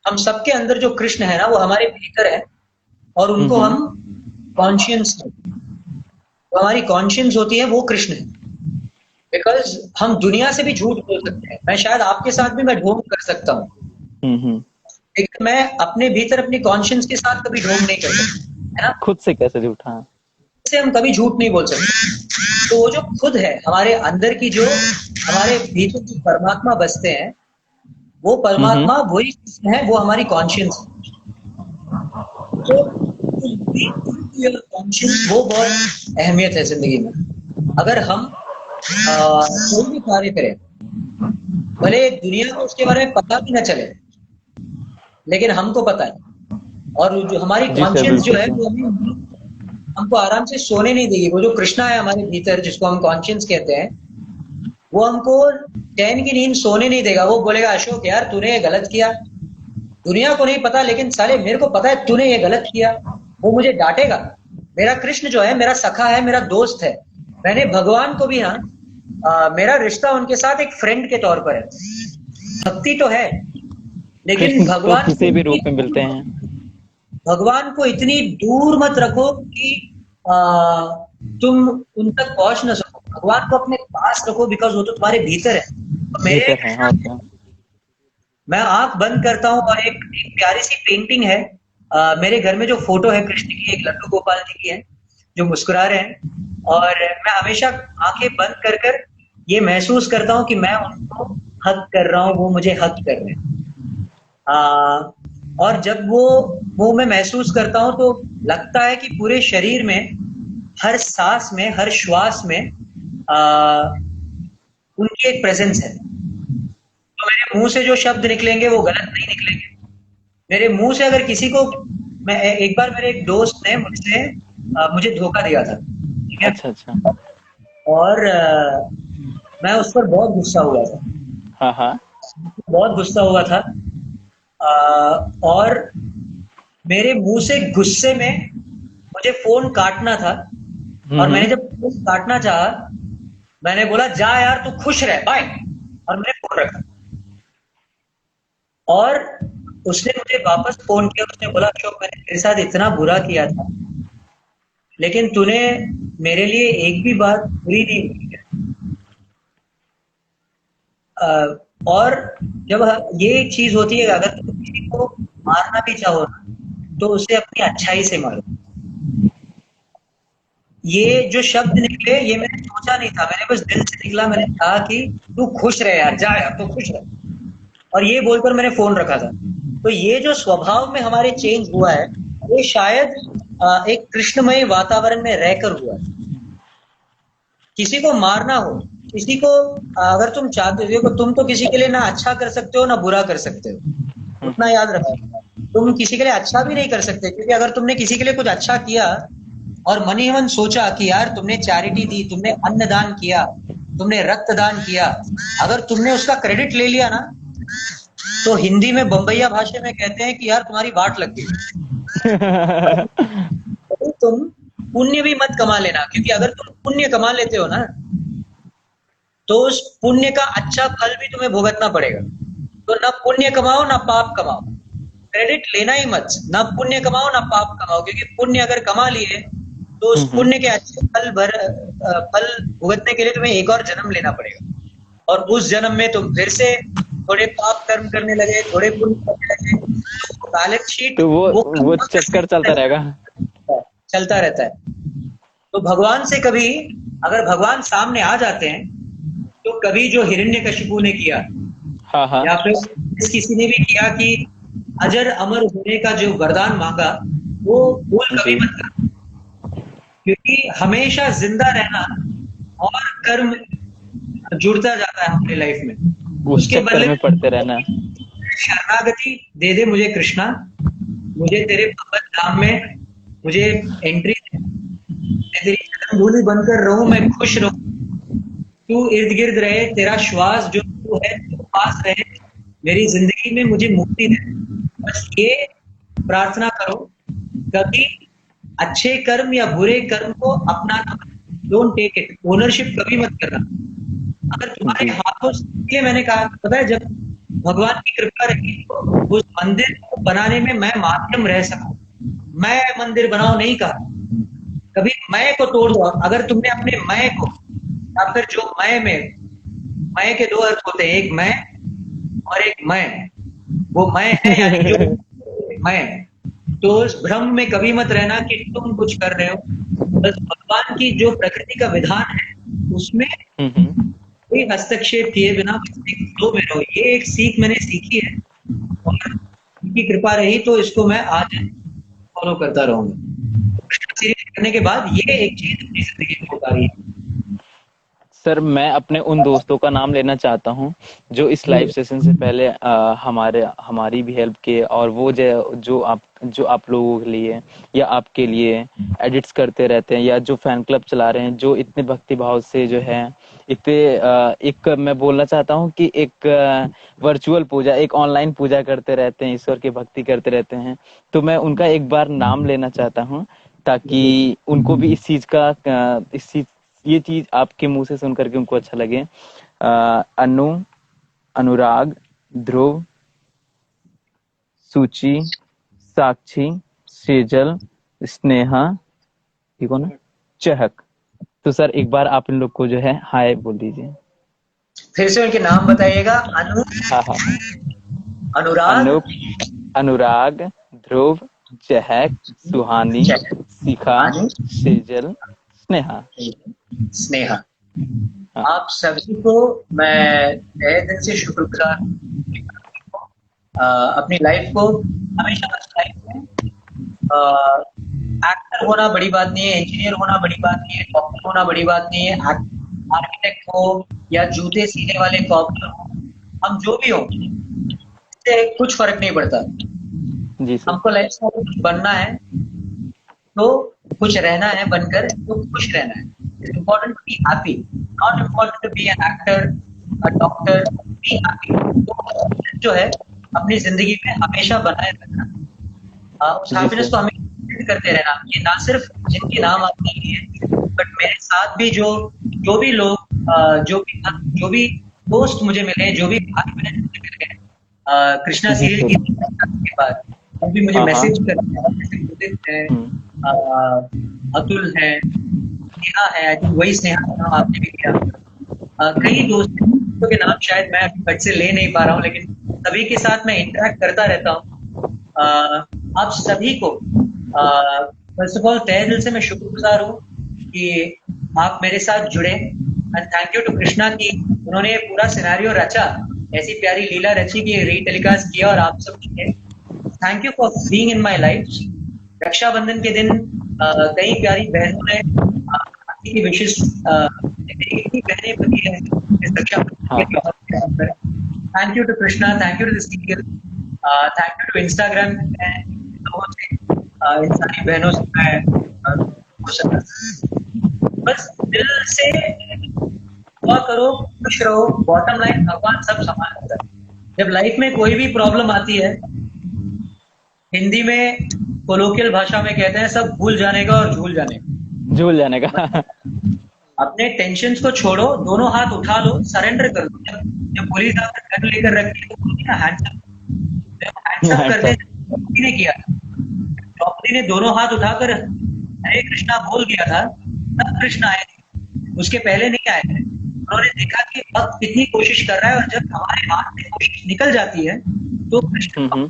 हम सबके अंदर जो कृष्ण है ना वो हमारे भीतर है, और उनको हम्म। हम कॉन्शियंस, जो हमारी कॉन्शियंस होती है वो कृष्ण है। बिकॉज हम दुनिया से भी झूठ बोल सकते हैं, मैं शायद आपके साथ भी मैं ढोंग कर सकता हूँ, हम्म। लेकिन मैं अपने भीतर अपनी कॉन्शियंस के साथ कभी ढोंग नहीं कर सकता, है ना। खुद से कैसे झूठा? इससे हम कभी झूठ नहीं बोल सकते। तो वो जो खुद है हमारे अंदर की, जो हमारे भीतर जो परमात्मा बसते हैं, वो हम्म। परमात्मा वही कृष्ण है, वो हमारी कॉन्शियंस है। तो कॉन्शियस वो बहुत अहमियत है जिंदगी में। अगर हम कोई भी कार्य करें, भले दुनिया को उसके बारे में पता भी ना चले, लेकिन हमको पता है। और जो हमारी जी सर कॉन्शियंस जो बिल्कुल है सर। वो हमें, हमको आराम से सोने नहीं देगी। वो जो कृष्णा है हमारे भीतर, जिसको हम कॉन्शियंस कहते हैं, वो हमको चैन की नींद सोने नहीं देगा। वो बोलेगा अशोक यार तूने ये गलत किया, दुनिया को नहीं पता लेकिन साले मेरे को पता है तूने ये गलत किया। वो मुझे डांटेगा। मेरा कृष्ण जो है मेरा सखा है, मेरा दोस्त है। मैंने भगवान को भी ना, मेरा रिश्ता उनके साथ एक फ्रेंड के तौर पर है। भक्ति तो है, लेकिन कृष्ण तो भगवान किसी भी रूप में मिलते हैं। भगवान को इतनी दूर मत रखो कि आ, तुम उन तक पहुंच ना सको। भगवान को अपने पास रखो, बिकॉज वो तो तुम्हारे भीतर है। तो मेरे भीतर है कृष्णा, और क्या। मैं आंख बंद करता हूँ और एक प्यारी सी पेंटिंग है। मेरे घर में जो फोटो है कृष्ण की, एक लड्डू गोपाल जी की है जो मुस्कुरा रहे हैं। और मैं हमेशा आंखें बंद कर कर ये महसूस करता हूँ कि मैं उनको हक कर रहा हूँ, वो मुझे हक कर रहे हैं। आ, और जब वो मैं महसूस करता हूँ तो लगता है कि पूरे शरीर में, हर सांस में, हर श्वास में आ, उनकी एक प्रेजेंस है। तो मेरे मुंह से जो शब्द निकलेंगे वो गलत नहीं निकलेंगे। मेरे मुंह से अगर किसी को, मैं एक बार मेरे एक दोस्त ने मुझे धोखा दिया था, ठीक है। अच्छा अच्छा। और मैं उस पर बहुत गुस्सा हुआ था, हाँ हाँ। बहुत गुस्सा हुआ था। और मेरे मुंह से गुस्से में मुझे फोन काटना था। और मैंने हम्म। जब फोन काटना चाहा, मैंने बोला जा यार तू खुश रह, बाय। और मैंने फोन रखा। और उसने मुझे वापस फोन किया, उसने बोला अशोक मैंने तेरे साथ इतना बुरा किया था, लेकिन तूने मेरे लिए एक भी बात बुरी नहीं की है। और जब ये एक चीज होती है, अगर तुम किसी को मारना भी चाहो ना, तो उसे अपनी अच्छाई से मारो। ये जो शब्द निकले ये मैंने सोचा नहीं था, मैंने बस दिल से निकला। मैंने कहा कि तू खुश रहे यार, जा यार तू खुश रहे। और ये बोलकर मैंने फोन रखा था। तो ये जो स्वभाव में हमारे चेंज हुआ है, ये शायद एक कृष्णमय वातावरण में रहकर हुआ है। किसी को मारना हो, किसी को अगर तुम चाहते हो, देखो तुम तो किसी के लिए ना अच्छा कर सकते हो ना बुरा कर सकते हो, उतना हम्म। याद रखो। तुम किसी के लिए अच्छा भी नहीं कर सकते, क्योंकि अगर तुमने किसी के लिए कुछ अच्छा किया और मन ही मन सोचा कि यार तुमने चैरिटी दी, तुमने अन्नदान किया, तुमने रक्तदान किया, अगर तुमने उसका क्रेडिट ले लिया ना, तो हिंदी में बम्बैया भाषा में कहते हैं कि यार तुम्हारी वाट लग गई। तो तुम पुण्य भी मत कमा लेना, क्योंकि अगर तुम पुण्य कमा लेते हो ना, तो उस पुण्य का अच्छा फल भी तुम्हें भुगतना पड़ेगा। तो ना पुण्य कमाओ ना पाप कमाओ, क्रेडिट लेना ही मत। ना पुण्य कमाओ ना पाप कमाओ, क्योंकि पुण्य अगर कमा लिए तो उस हम्म। पुण्य के अच्छे फल भुगतने के लिए तुम्हें एक और जन्म लेना पड़ेगा। और उस जन्म में तुम फिर से थोड़े पाप कर्म करने लगे, थोड़े पुण्य करने लगे, तो बैलेंस शीट तो वो वो चक्कर चलता रहेगा। चलता रहता है। तो भगवान से कभी, अगर भगवान सामने आ जाते हैं, तो कभी जो हिरण्यकशिपु ने किया, हाँ हाँ। या फिर किसी ने भी किया कि अजर अमर होने का जो वरदान मांगा, वो भूल कभी जी। मत करना। क्योंकि हमेशा जिंदा रहना और कर्म जुड़ता जाता है हमारी लाइफ में। उस उसके चक्कर बदले में पड़ते रहना। शरणागति दे दे मुझे कृष्णा, मुझे तेरे भगवत धाम में मुझे एंट्री दे। मैं तेरी चरण धूलि बनकर रहूं, मैं खुश रहूं, तू इर्द गिर्द रहे, तेरा श्वास जो तू है तू पास रहे, मेरी जिंदगी में मुझे मुक्ति दे। बस ये प्रार्थना करो। कभी अच्छे कर्म या बुरे कर्म को अपनाना, डोंट टेक इट, ओनरशिप कभी मत करना। अगर तुम्हारे जी। हाथों से, इसलिए मैंने कहा पता है, जब भगवान की कृपा रही तो उस मंदिर को बनाने में मैं माध्यम रह सकूं। मैं मंदिर बनाओ नहीं कहा, कभी मैं को तोड़ दो। अगर तुमने अपने मैं को, या फिर जो मैं के दो अर्थ होते हैं, एक मैं और एक मैं, वो मैं है यानी जो मैं। तो उस भ्रम में कभी मत रहना कि तुम कुछ कर रहे हो। बस भगवान की जो प्रकृति का विधान है उसमें हम्म। कोई हस्तक्षेप किए बिना बस एक फ्लो में रहो। ये एक सीख मैंने सीखी है, और उनकी कृपा रही तो इसको मैं आज फॉलो करता रहूंगा। कृष्ण सीरीज करने के बाद ये एक चीज अपनी जिंदगी में उतारी है। सर मैं अपने उन दोस्तों का नाम लेना चाहता हूँ जो इस लाइव सेशन से पहले हमारी भी हेल्प किए, और वो जो आप लोगों के लिए या आपके लिए एडिट्स करते रहते हैं, या जो फैन क्लब चला रहे हैं, जो इतने भक्ति भाव से जो है इतने एक मैं बोलना चाहता हूँ कि एक वर्चुअल पूजा, एक ऑनलाइन पूजा करते रहते हैं, ईश्वर की भक्ति करते रहते हैं। तो मैं उनका एक बार नाम लेना चाहता हूँ, ताकि उनको भी इस चीज ये चीज आपके मुंह से सुन करके उनको अच्छा लगे। अनु, अनुराग, ध्रुव, सूची, साक्षी, सेजल, स्नेहा, ये कौन है, चहक। तो सर एक बार आप इन लोग को जो है हाय बोल दीजिए। फिर से उनके नाम बताइएगा। अनु, हाँ हाँ। अनुराग, अनूप, अनुराग, ध्रुव, चहक, सुहानी, शिखा, हानि, सेजल, स्नेहा। स्नेहा। हाँ आप सभी को मैं तहे दिल से शुक्रगुजार हूं। अपनी लाइफ को हमेशा लाइफ में एक्टर होना बड़ी बात नहीं है, इंजीनियर होना बड़ी बात नहीं है, डॉक्टर होना बड़ी बात नहीं है, आर्किटेक्ट हो या जूते सीने वाले कॉपलर हो, हम जो भी हो इससे कुछ फर्क नहीं पड़ता। जी सर। हमको लाइफ में कुछ बनना है तो कुछ रहना है, बनकर तो खुश रहना है। It's important to be happy, not important to be an actor, a doctor, be happy. तो जो है अपनी जिंदगी में हमेशा बनाए रखना, उस जी हैप्पीनेस सर। को हमें करते रहना। ये ना सिर्फ जिनके नाम आपने लिए बट मेरे साथ भी जो भी लोग जो भी दोस्त मुझे मिले, जो भी भाई बहन मुझे मिले कृष्णा जी सीरियल सर। के बाद, वो भी मुझे हाँ हाँ। मैसेज करते हैं। जैसे उदित है, अतुल है, स्नेहा है, आई थिंक वही स्नेहा का नाम आपने भी लिया। कई दोस्त हैं, जिनके नाम शायद मैं अभी फट से ले नहीं पा रहा हूँ, लेकिन सभी के साथ मैं इंटरेक्ट करता रहता हूँ। आप सभी को फर्स्ट ऑफ ऑल तहे दिल से मैं शुक्रगुजार हूँ कि आप मेरे साथ जुड़े। And thank you to Krishna की उन्होंने पूरा सिनेरियो रचा, ऐसी प्यारी लीला रची कि रीटेलीकास्ट किया और आप सब सुने। Thank you for being in my life. Rakshabandhan के दिन कई प्यारी बहनों ने राखी की विशेष इतनी बहनें बनी है इस रक्षाबंधन के हाँ त्योहार के अंदर। Thank you to Krishna, thank you to the serial, thank you to Instagram. लोगों से इन सारी बहनों से मैं बस दिल से दुआ करो, खुश रहो। बॉटम लाइन भगवान सब संभाल लेता है। जब लाइफ में कोई भी प्रॉब्लम आती है, हिंदी में कोलोकियल भाषा में कहते हैं सब भूल जाने का और झूल जाने का। झूल जाने का। अपने टेंशन को छोड़ो, दोनों हाथ उठा लो, सरेंडर कर दो। जब पुलिस आपका गन लेकर रखी तो बोलती है हैंड्सअप करते द्रौपदी ने किया। द्रौपदी ने दोनों हाथ उठाकर हरे कृष्णा बोल दिया था, तब कृष्ण आए थे, उसके पहले नहीं आए थे। उन्होंने देखा कि वक्त कितनी कोशिश कर रहा है और जब हमारे हाथ से कोशिश निकल जाती है तो कृष्ण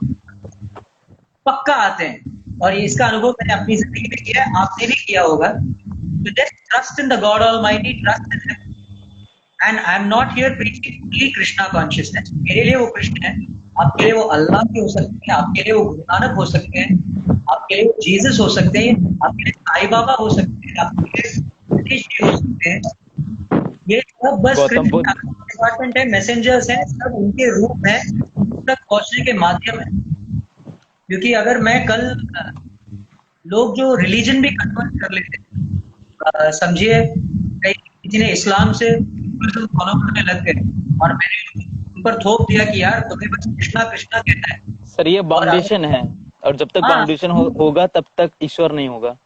पक्का आते हैं। और इसका अनुभव मैंने अपनी जिंदगी में किया है, आपने भी किया होगा। तो just trust in the God almighty, trust in him. And I am not here preaching only Krishna consciousness. मेरे लिए वो कृष्ण है, आपके लिए वो अल्लाह भी हो सकते हैं, आपके लिए वो गुरु नानक हो सकते हैं, आपके लिए वो जीसस हो सकते हैं, आपके लिए साईं बाबा हो सकते हैं, आपके लिए गणेश जी हो सकते हैं। ये सब बस गौतम बुद्ध। डिपार्टमेंट है, मैसेंजर्स हैं, सब उनके रूप हैं तक पहुंचने के माध्यम है। क्योंकि अगर मैं कल लोग जो रिलीजन भी कन्वर्ट कर लेते हैं, समझिए कई किसी ने इस्लाम से फॉलो करने लग गए और मैंने उन पर थोप दिया कि यार तुम्हें बस कृष्णा कृष्णा कहना है। सर ये और बाउंडेशन है, और जब तक हाँ बाउंडेशन होगा तब तक ईश्वर नहीं होगा।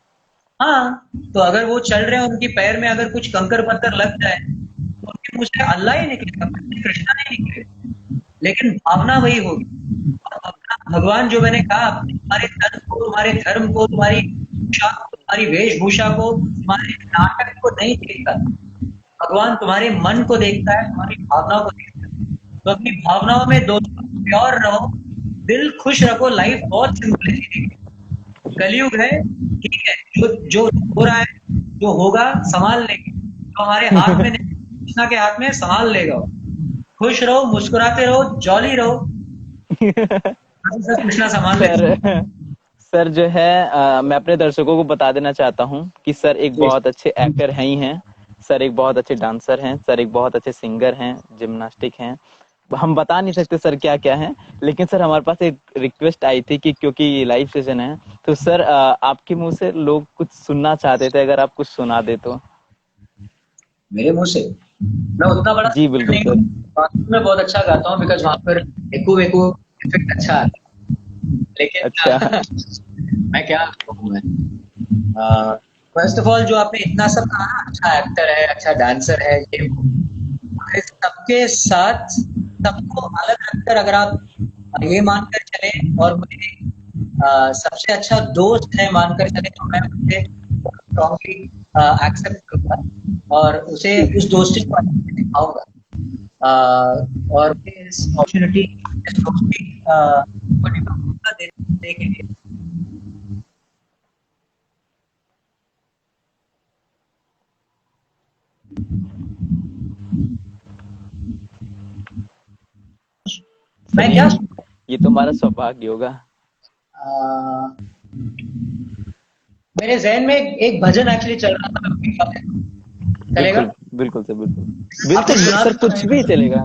हाँ, तो अगर वो चल रहे हैं, उनकी पैर में अगर कुछ कंकर पत्थर लग जाए तो उनके मुंह से अल्लाह ही निकलेगा, कृष्णा नहीं निकलेगा, लेकिन भावना वही होगी। और भगवान जो मैंने कहा, तुम्हारे तन को, तुम्हारे धर्म को, तुम्हारी पोशाक को, तुम्हारी वेशभूषा को, तुम्हारे नाटक को नहीं देखता। भगवान तुम्हारे मन को देखता है, तुम्हारी भावनाओं को देखता है। तो अपनी भावनाओं में दोस्तों प्योर रहो, दिल खुश रखो। लाइफ बहुत सिंपल है जीने की। कलयुग है, ठीक है, जो जो हो रहा है, जो होगा संभाल लेंगे। तो हमारे हाथ में नहीं, कृष्णा के हाथ में, संभाल लेगा। खुश रहो, मुस्कुराते रहो, जॉली रहो, कृष्णा संभाल लेगा। सर सर जो है मैं अपने दर्शकों को बता देना चाहता हूँ कि सर एक बहुत अच्छे एक्टर हैं ही हैं, सर एक बहुत अच्छे डांसर हैं, सर एक बहुत अच्छे सिंगर हैं, जिम्नास्टिक हैं। हम बता नहीं सकते सर क्या क्या है, लेकिन सर हमारे पास एक रिक्वेस्ट आई थी कि क्योंकि ये लाइव सेशन है तो सर आपके मुंह से लोग कुछ सुनना चाहते थे, अगर आप कुछ सुना दे तो। मेरे मुंह से मैं उतना बड़ा जी बिल्कुल सर। मैं बहुत अच्छा गाता हूँ, बिकॉज वहां पर एकू वेकू इफेक्ट अच्छा आता है। लेकिन अच्छा। मैं क्या कहूँ, मैं फर्स्ट ऑफ ऑल जो आपने इतना सब कहा ना, अच्छा एक्टर है, अच्छा डांसर है, ये वो, सबके साथ सबको अलग रखकर अगर आप ये मानकर चले और मुझे सबसे अच्छा दोस्त है मानकर चले तो मैं उसे स्ट्रांगली एक्सेप्ट करूंगा और उसे उस दोस्ती को दिखाऊंगा और इस अपॉर्चुनिटी इस दोस्ती को निभाऊंगा देने के लिए। मैं क्या ये तुम्हारा सौभाग्य होगा। मेरे जहन में एक भजन एक्चुअली चल रहा था, चलेगा? बिल्कुल बिल्कुल सर, बिल्कुल बिल्कुल सर, कुछ भी चलेगा।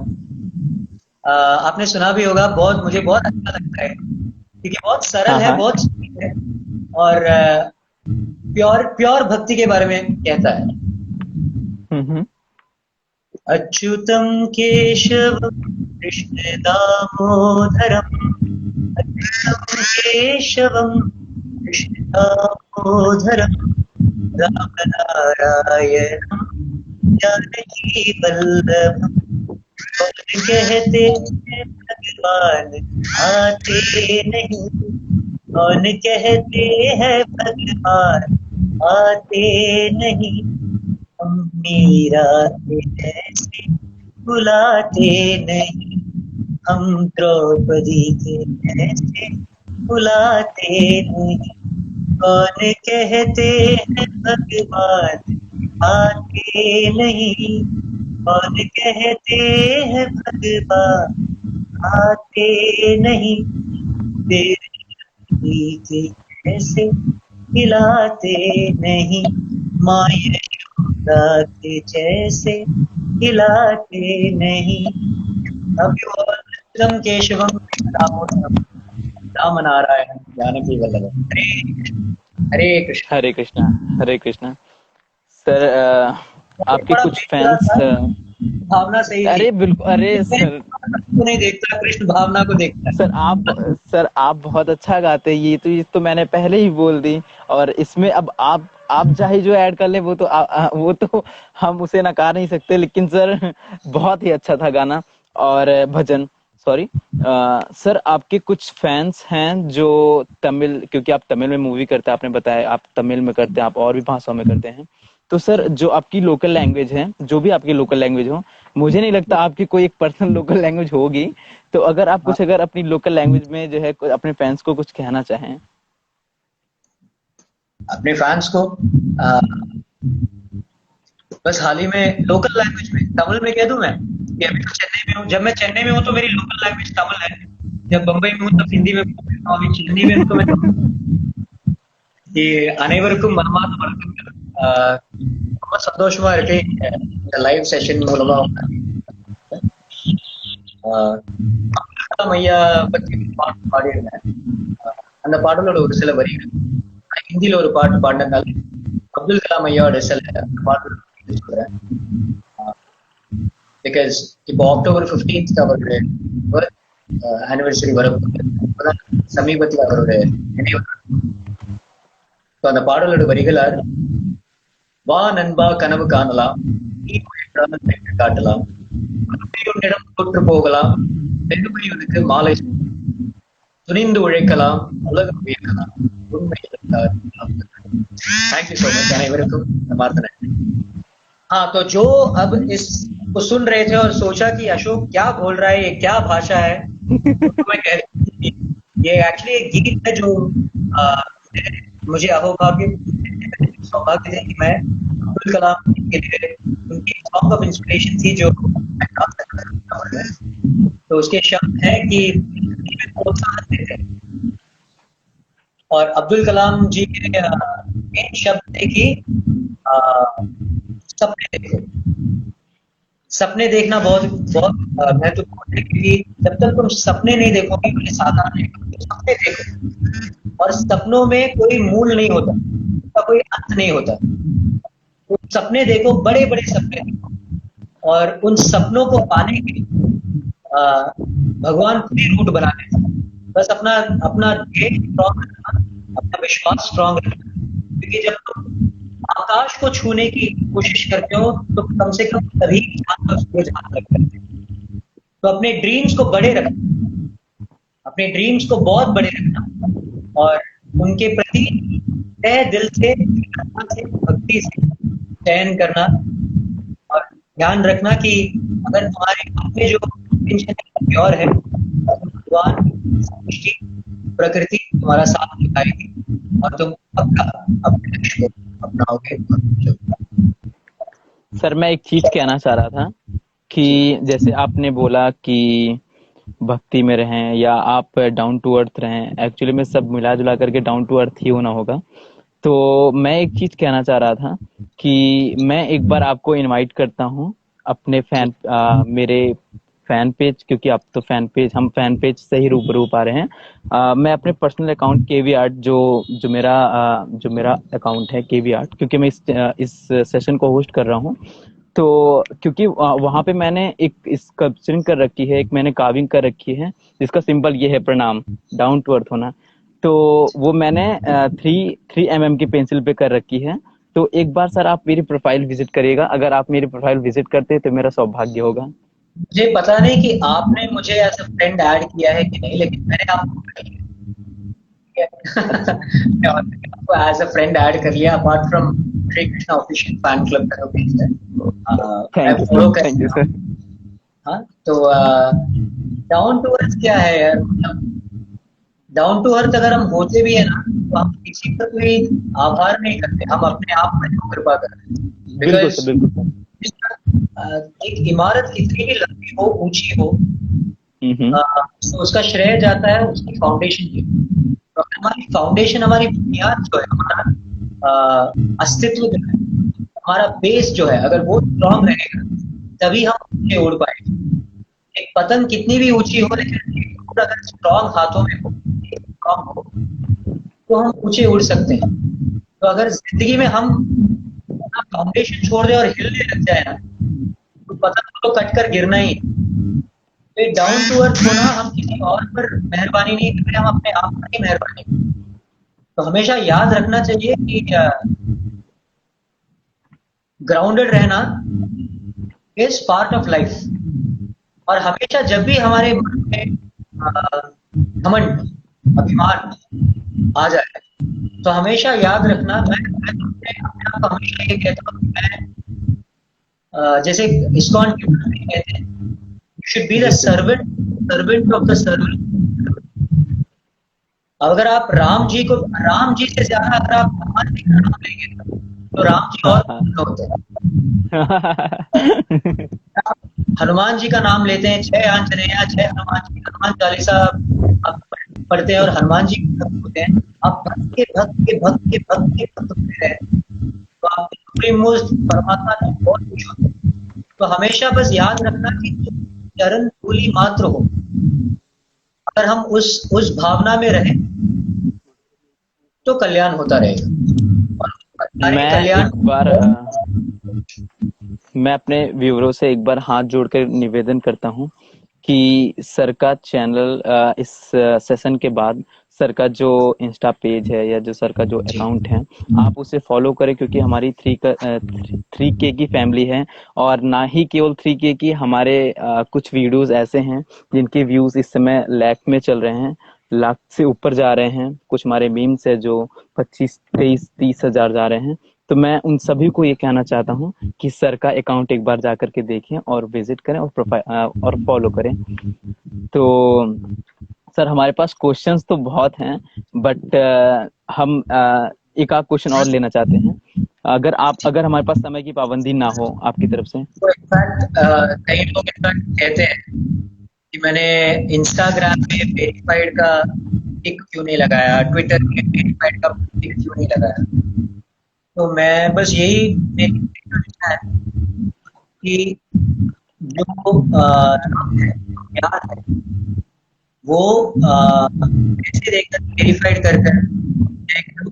आपने सुना भी होगा, बहुत मुझे बहुत अच्छा लगता है क्योंकि बहुत सरल है, बहुत स्वीट है और प्योर प्योर भक्ति के बारे में कहता है। अच्युतम केशवम कृष्ण दामोदरम, अच्युतम केशवम कृष्ण दामोदरम, राम नारायण जानकी वल्लभम। कौन कहते हैं भगवान आते नहीं, कौन कहते हैं भगवान आते नहीं, हम मीरा के जैसे बुलाते नहीं, हम द्रौपदी के जैसे बुलाते नहीं, कौन कहते हैं भगवान आते नहीं, कौन कहते हैं भगवान आते नहीं, तेरी के जैसे हिलाते नहीं, माँ यशोदा के जैसे हिलाते नहीं। अभ्युदयम केशवम दामोदरम, राम नारायण जानकी वल्लभम। हरे कृष्ण हरे कृष्णा, हरे कृष्णा। सर आपके कुछ फैंस भावना सही अरे बिल्कुल, अरे सर को नहीं देखता, कृष्ण भावना को देखता है। सर आप बहुत अच्छा गाते हैं, ये तो मैंने पहले ही बोल दी। और इसमें अब आप चाहे जो ऐड कर ले वो तो हम उसे नकार नहीं सकते। लेकिन सर बहुत ही अच्छा था गाना और भजन। सॉरी सर, आपके कुछ फैंस हैं जो तमिल, क्योंकि आप तमिल में मूवी करते हैं, आपने बताया आप तमिल में करते हैं, आप और भी भाषाओं में करते हैं। तो सर जो आपकी लोकल लैंग्वेज है, जो भी आपकी लोकल लैंग्वेज हो, मुझे नहीं लगता आपकी कोई एक पर्सनल लोकल लैंग्वेज होगी। तो अगर आप कुछ अगर अपनी लोकल लैंग्वेज में जो है अपने फैंस को कुछ कहना चाहें। अपने फैंस को बस हाल ही में लोकल लैंग्वेज में तमिल में कह दूं मैं कि अभी तो चेन्नई में हूँ। जब मैं चेन्नई में हूँ तो मेरी लोकल लैंग्वेज तमिल है, जब बम्बई में हूँ तब हिंदी में, अभी चेन्नई में हूँ तो मैं ये அனைவருக்கும் மனமார்ந்த வணக்கங்கள். ரொம்ப சந்தோஷமா இருக்கு இந்த லைவ் செஷன் மூலமா. ஐயா பத்தி பாட்டு பாடியிருந்தேன். அந்த பாடலோட ஒரு சில வரிகள் ஹிந்தியில ஒரு பாட்டு பாடினதால அப்துல் கலாம் ஐயாவோட சில பாடல் சொல்றேன். பிகாஸ் இப்போ அக்டோபர் 15th அவருடைய ஆனிவர்சரி வரப்போகுது. சமீபத்தில் அவருடைய நினைவு. அந்த பாடலோட வரிகள் வா நண்பா கனவு காணலாம், நீ காட்டலாம், உன்னிடம் தோற்று போகலாம், வெகுமதிக்கு மாலை துணிந்து உழைக்கலாம், உலகம் உயர்க்கலாம், उनमें थैंक यू सो मच अनेवरकुम नमस्ते। हाँ, तो जो अब इसको सुन रहे थे और सोचा कि अशोक क्या बोल रहा है, ये क्या भाषा है, तो मैं कह रही ये एक्चुअली एक गीत है जो मुझे सौभाग्य है कि मैं अब्दुल कलाम के लिए उनकी सॉन्ग ऑफ इंस्पिरेशन थी जो मैं गा सकता हूं। तो उसके शब्द है कि प्रोत्साहन देते हैं और अब्दुल कलाम जी के मेन शब्द थे कि सपने देखो। सपने देखना बहुत बहुत महत्वपूर्ण है क्योंकि जब तक तुम सपने नहीं देखोगे तो साकार नहीं होगा। सपने देखो और सपनों में कोई मूल नहीं होता, उसका कोई अंत नहीं होता। तो सपने देखो, बड़े बड़े सपने देखो और उन सपनों को पाने के लिए भगवान खुद ही रूट बना देता है। बस अपना अपना स्ट्रॉन्ग रखना, अपना विश्वास स्ट्रॉन्ग रखना, क्योंकि जब तुम आकाश को छूने की कोशिश करते हो तो कम से कम तभी सूरज हाथ लगता है। तो अपने ड्रीम्स को बड़े रखना, अपने ड्रीम्स को बहुत बड़े रखना और उनके प्रति तहे दिल से, भक्ति से चयन करना और ध्यान रखना कि अगर तुम्हारे मन में जो इंटेंशन प्योर है तो भगवान, सृष्टि, प्रकृति तुम्हारा साथ निभाएगी और तुम अपने लक्ष्य को अपनाओगे। सर मैं एक चीज कहना चाह रहा था कि जैसे आपने बोला कि भक्ति में रहें या आप डाउन टू अर्थ रहें, एक्चुअली में सब मिला जुला करके डाउन टू अर्थ ही होना होगा। तो मैं एक चीज कहना चाह रहा था कि मैं एक बार आपको इनवाइट करता हूँ अपने मेरे फैन पेज, क्योंकि आप तो हम फैन पेज से ही रूबरू पा रहे हैं। मैं अपने पर्सनल अकाउंट केवी आर्ट जो मेरा अकाउंट है केवी आर्ट, क्योंकि मैं इस सेशन को होस्ट कर रहा हूँ। तो क्योंकि वहां पे मैंने एक स्कल्पचरिंग कर रखी है, एक मैंने कार्विंग कर रखी है जिसका सिंबल ये है प्रणाम, डाउन टू अर्थ होना। तो वो मैंने 3 mm की पेंसिल पे कर रखी है। तो एक बार सर आप मेरी प्रोफाइल विजिट करिएगा, अगर आप मेरी प्रोफाइल विजिट करते हैं तो मेरा सौभाग्य होगा। मुझे पता नहीं कि आपने मुझे एज अ फ्रेंड ऐड किया है कि नहीं, लेकिन मैंने आपको आपको एज अ फ्रेंड ऐड कर लिया। Apart from Shri Krishna official fan club का जो पेज है, मैं थैंक यू फॉलो सर, कर। Thank you sir. हाँ, तो डाउन टू अर्थ क्या है यार, मतलब डाउन टू अर्थ अगर हम होते भी है ना तो हम किसी का कोई आभार नहीं करते, हम अपने आप पर कृपा करते हैं। बिल्कुल बिकॉज सर, बिल्कुल सर। एक इमारत कितनी भी लंबी हो, ऊंची हो, हम्म। तो उसका श्रेय जाता है उसकी फाउंडेशन की। तो हमारी फाउंडेशन, हमारी बुनियाद जो है, हमारा अस्तित्व जो है, हमारा बेस जो है, अगर वो स्ट्रांग रहेगा तभी हम ऊंचे उड़ पाएंगे। एक पतंग कितनी भी ऊंची हो, लेकिन एक फूल अगर स्ट्रांग हाथों में हो, स्ट्रांग हो, तो हम ऊंचे उड़ सकते हैं। तो अगर जिंदगी में हम अपना फाउंडेशन छोड़ दें और हिलने लग जाए ना, तो पतंग तो कट कर गिरना ही। तो डाउन टू अर्थ होना, हम किसी और पर मेहरबानी नहीं कर रहे, हम अपने आप पर ही मेहरबानी। तो हमेशा याद रखना चाहिए कि ग्राउंडेड रहना इज पार्ट ऑफ लाइफ। और हमेशा जब भी हमारे मन में घमंड, अभिमान आ जाए, तो हमेशा याद रखना, मैं अपने आप को हमेशा ये कहता हूँ कि मैं जैसे इस्कॉन के कहते हैं, you should be the servant of the servant. अगर आप राम जी से ज्यादा अगर आप भगवान जी का नाम लेंगे तो राम जी और होते हैं। हनुमान जी का नाम लेते हैं, 6 आंजनेया 6 हनुमान जी, हनुमान चालीसा आप पढ़ते हैं और हनुमान जी के भक्त होते हैं। आप भक्त के भक्त के भक्त के भक्त के भक्त होते हैं तो आप सुप्रीम मोस्ट परमात्मा से बहुत खुश होते हैं। तो हमेशा बस याद रखना कि चरण धूलि मात्र हो, अगर हम उस भावना में रहें तो कल्याण होता रहेगा। और सारे कल्याण मैं अपने व्यूअरों से एक बार हाथ जोड़कर निवेदन करता हूं कि सर का चैनल इस सेशन के बाद सर का जो इंस्टा पेज है या जो सर का जो अकाउंट है आप उसे फॉलो करें, क्योंकि हमारी 3K की फैमिली है। और ना ही केवल 3K की, हमारे कुछ वीडियोस ऐसे हैं जिनके व्यूज इस समय लाख में चल रहे हैं, लाख से ऊपर जा रहे हैं। कुछ हमारे मीम्स है जो 25, 23, 30 हजार जा रहे हैं। तो मैं उन सभी को ये कहना चाहता हूँ कि सर का अकाउंट एक बार जाकर के देखें और विजिट करें और प्रोफाइल और फॉलो करें। तो सर हमारे पास क्वेश्चंस तो बहुत हैं, बट हम एक आध क्वेश्चन और लेना चाहते हैं, अगर हमारे पास समय की पाबंदी ना हो आपकी तरफ से। तो इनफैक्ट कई लोग इनफैक्ट कहते हैं कि मैंने इंस्टाग्राम पे वेरीफाइड का टिक क्यों नहीं लगाया, ट्विटर पे वेरीफाइड का टिक क्यों नहीं लगाया। तो मैं बस यही है कि जो ज्ञान है वो ऐसे देखकर वेरीफाइड कर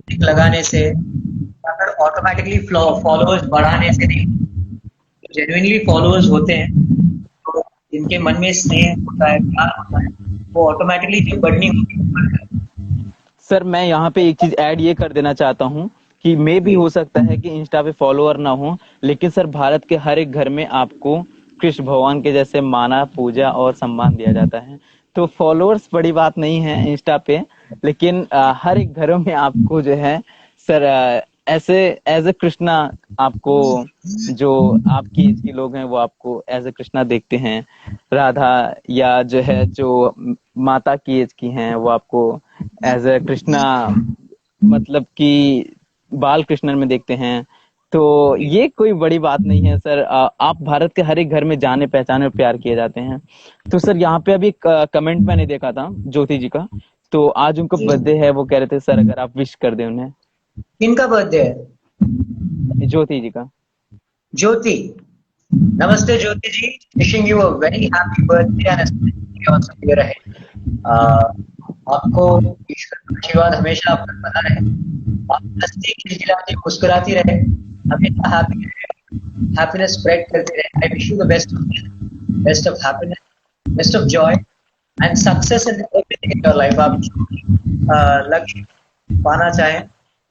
टिक लगाने से, अगर ऑटोमेटिकली फॉलोअर्स बढ़ाने से नहीं, जेन्युइनली फॉलोअर्स होते हैं तो जिनके मन में स्नेह होता है, प्यार होता है, वो ऑटोमेटिकली जो बढ़नी होती है। सर मैं यहाँ पे एक चीज ऐड ये कर देना चाहता हूँ कि मे भी हो सकता है कि इंस्टा पे फॉलोअर ना हो, लेकिन सर भारत के हर एक घर में आपको कृष्ण भगवान के जैसे माना, पूजा और सम्मान दिया जाता है। तो फॉलोअर्स बड़ी बात नहीं है इंस्टा पे, लेकिन हर एक घरों में आपको जो है सर ऐसे एज ए कृष्णा, आपको जो आपकी एज के लोग हैं वो आपको एज ए कृष्णा देखते हैं। राधा या जो है जो माता की एज की हैं वो आपको एज ए कृष्णा, मतलब कि बाल कृष्ण में देखते हैं। तो ये कोई बड़ी बात नहीं है सर। आप भारत के हर एक घर में जाने पहचाने और प्यार किए जाते हैं। तो सर यहाँ पे अभी कमेंट मैंने देखा था ज्योति जी का, तो आज उनका जी। बर्थडे है, वो कह रहे थे सर अगर आप विश कर दें उन्हें। किनका बर्थडे है? ज्योति जी का। ज्योति। नमस्ते Jyoti ji, wishing you a very happy birthday and रहे। आपको ईश्वर का आशीर्वाद हमेशा आप पर बना रहे, आप हंसती खिलखिलाती मुस्कुराती रहे, हमेशा हैप्पी रहे, हैप्पीनेस स्प्रेड करते रहे। I wish you the best of happiness, best of Joy and success in everything in your life. आप लक्ष्य पाना चाहें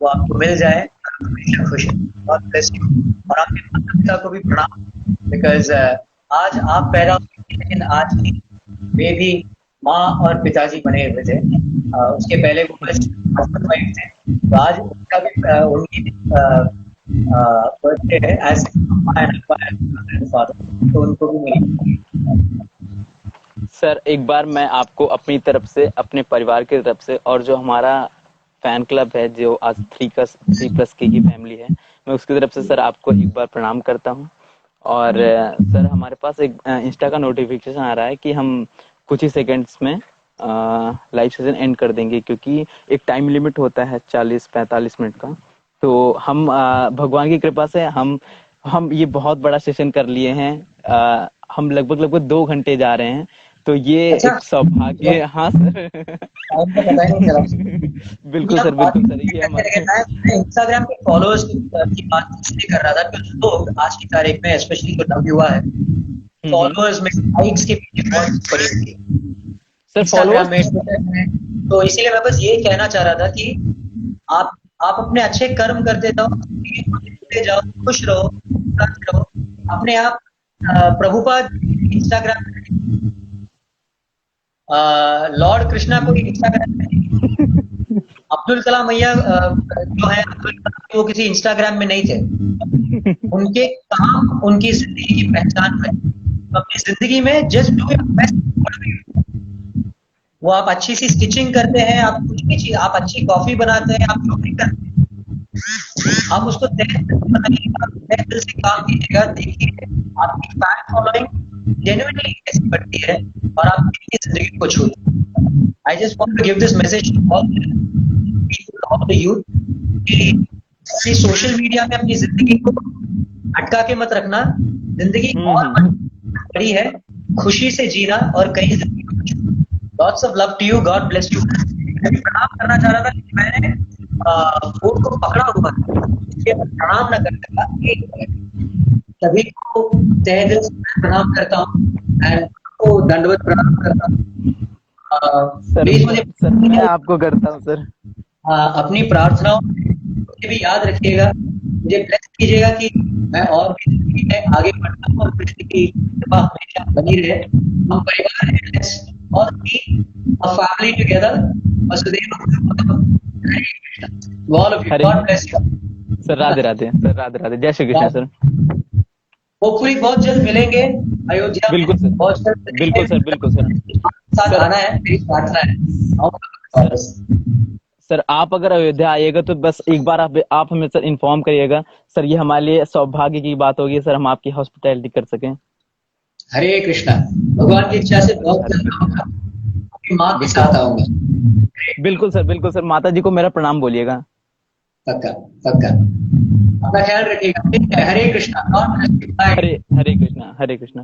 वो आपको मिल जाए, हमेशा खुश है। God bless you. और आपके माता पिता को भी प्रणाम, बिकॉज आज आप पैदा हुए लेकिन आज ही वे भी माँ और पिताजी बने हुए थे। उसके पहले वो बस हस्बैंड वाइफ थे, तो आज उनका भी उनकी बर्थडे है एज फादर, तो उनको भी मिली। सर एक बार मैं आपको अपनी तरफ से, अपने परिवार की तरफ से, और जो हमारा फैन क्लब है जो आज 3+ की ही फैमिली है, मैं उसकी तरफ से सर आपको एक बार प्रणाम करता हूँ। और सर हमारे पास एक इंस्टा का नोटिफिकेशन आ रहा है कि हम कुछ ही सेकंड्स में लाइव सेशन एंड कर देंगे, क्योंकि एक टाइम लिमिट होता है 40-45 मिनट का। तो हम भगवान की कृपा से हम ये बहुत बड़ा सेशन कर लिए हैं। हम लगभग 2 घंटे जा रहे हैं, तो ये अच्छा, एक सौभाग्य। हाँ सर। टाइम का पता ही नहीं चला। बिल्कुल सर, बिल्कुल सर, ये हमारे मैं इंस्टाग्राम के फॉलोअर्स की बात इसलिए कर रहा था कि लोग आज की तारीख में, स्पेशली जो नवयुवा है, फॉलोअर्स में लाइक्स के पीछे बहुत पड़ी हुई है सर इंस्टाग्राम में, फॉलोअर्स। ट्विटर में। तो इसीलिए मैं बस ये कहना चाह रहा था कि आप अपने अच्छे कर्म करते जाओ, खुश रहो, अपने आप। प्रभुपाद इंस्टाग्राम, लॉर्ड कृष्णा को इंस्टाग्राम, अब्दुल कलाम भैया जो है, अब्दुल कलाम वो किसी इंस्टाग्राम में नहीं थे। उनके काम उनकी जिंदगी की पहचान है। अपनी जिंदगी में जस्ट डू योर बेस्ट। वो आप अच्छी सी स्टिचिंग करते हैं, आप कुछ भी चीज, आप अच्छी कॉफी बनाते हैं, आप जो भी करते हैं, आप उसको तहे दिल से काम कीजिएगा। देखिए आपकी फैन फॉलोइंग जेन्युइनली कैसी बढ़ती है और आप कितनी जिंदगी को छूते हैं। I just want to give this message to all people, all the youth, कि सोशल मीडिया में अपनी जिंदगी को अटका के मत रखना। जिंदगी बहुत बड़ी है, खुशी से जीना और कई जिंदगी को छूना। Lots of love to you, God bless you. मैं भी प्रणाम करना चाह रहा था कि मैंने फोन को पकड़ा हुआ है, इसलिए मैं प्रणाम न कर सका। सभी को तहे दिल से प्रणाम करता हूँ एंड को दंडवत प्रणाम करता हूँ। प्लीज मुझे सर मैं आपको करता हूँ सर। अपनी प्रार्थनाओं मुझे भी याद रखिएगा, मुझे ब्लेस कीजिएगा कि मैं और भी जिंदगी में आगे बढ़ता हूँ और कृष्ण की कृपा हमेशा बनी रहे। हम परिवार हैं, और family together. Sir Radhe Radhe sir, Radhe Radhe, जय श्री कृष्ण सर। होपफुली बहुत जल्द मिलेंगे अयोध्या में। बिल्कुल सर, बहुत जल्द बिल्कुल सर, बिल्कुल सर। साथ आना है, मेरी प्रार्थना है। सर आप अगर अयोध्या आइएगा तो बस एक बार आप हमें सर इन्फॉर्म करिएगा सर। ये हमारे लिए सौभाग्य की बात होगी सर, हम आपकी हॉस्पिटैलिटी कर सकें। हरे कृष्णा। भगवान की इच्छा से बहुत जल्द आऊंगा, अपनी माँ के साथ आऊंगा। बिल्कुल सर, बिल्कुल सर, माता जी को मेरा प्रणाम बोलिएगा। पक्का पक्का। अपना ख्याल रखिएगा। हरे कृष्णा। हरे हरे कृष्णा, हरे कृष्णा।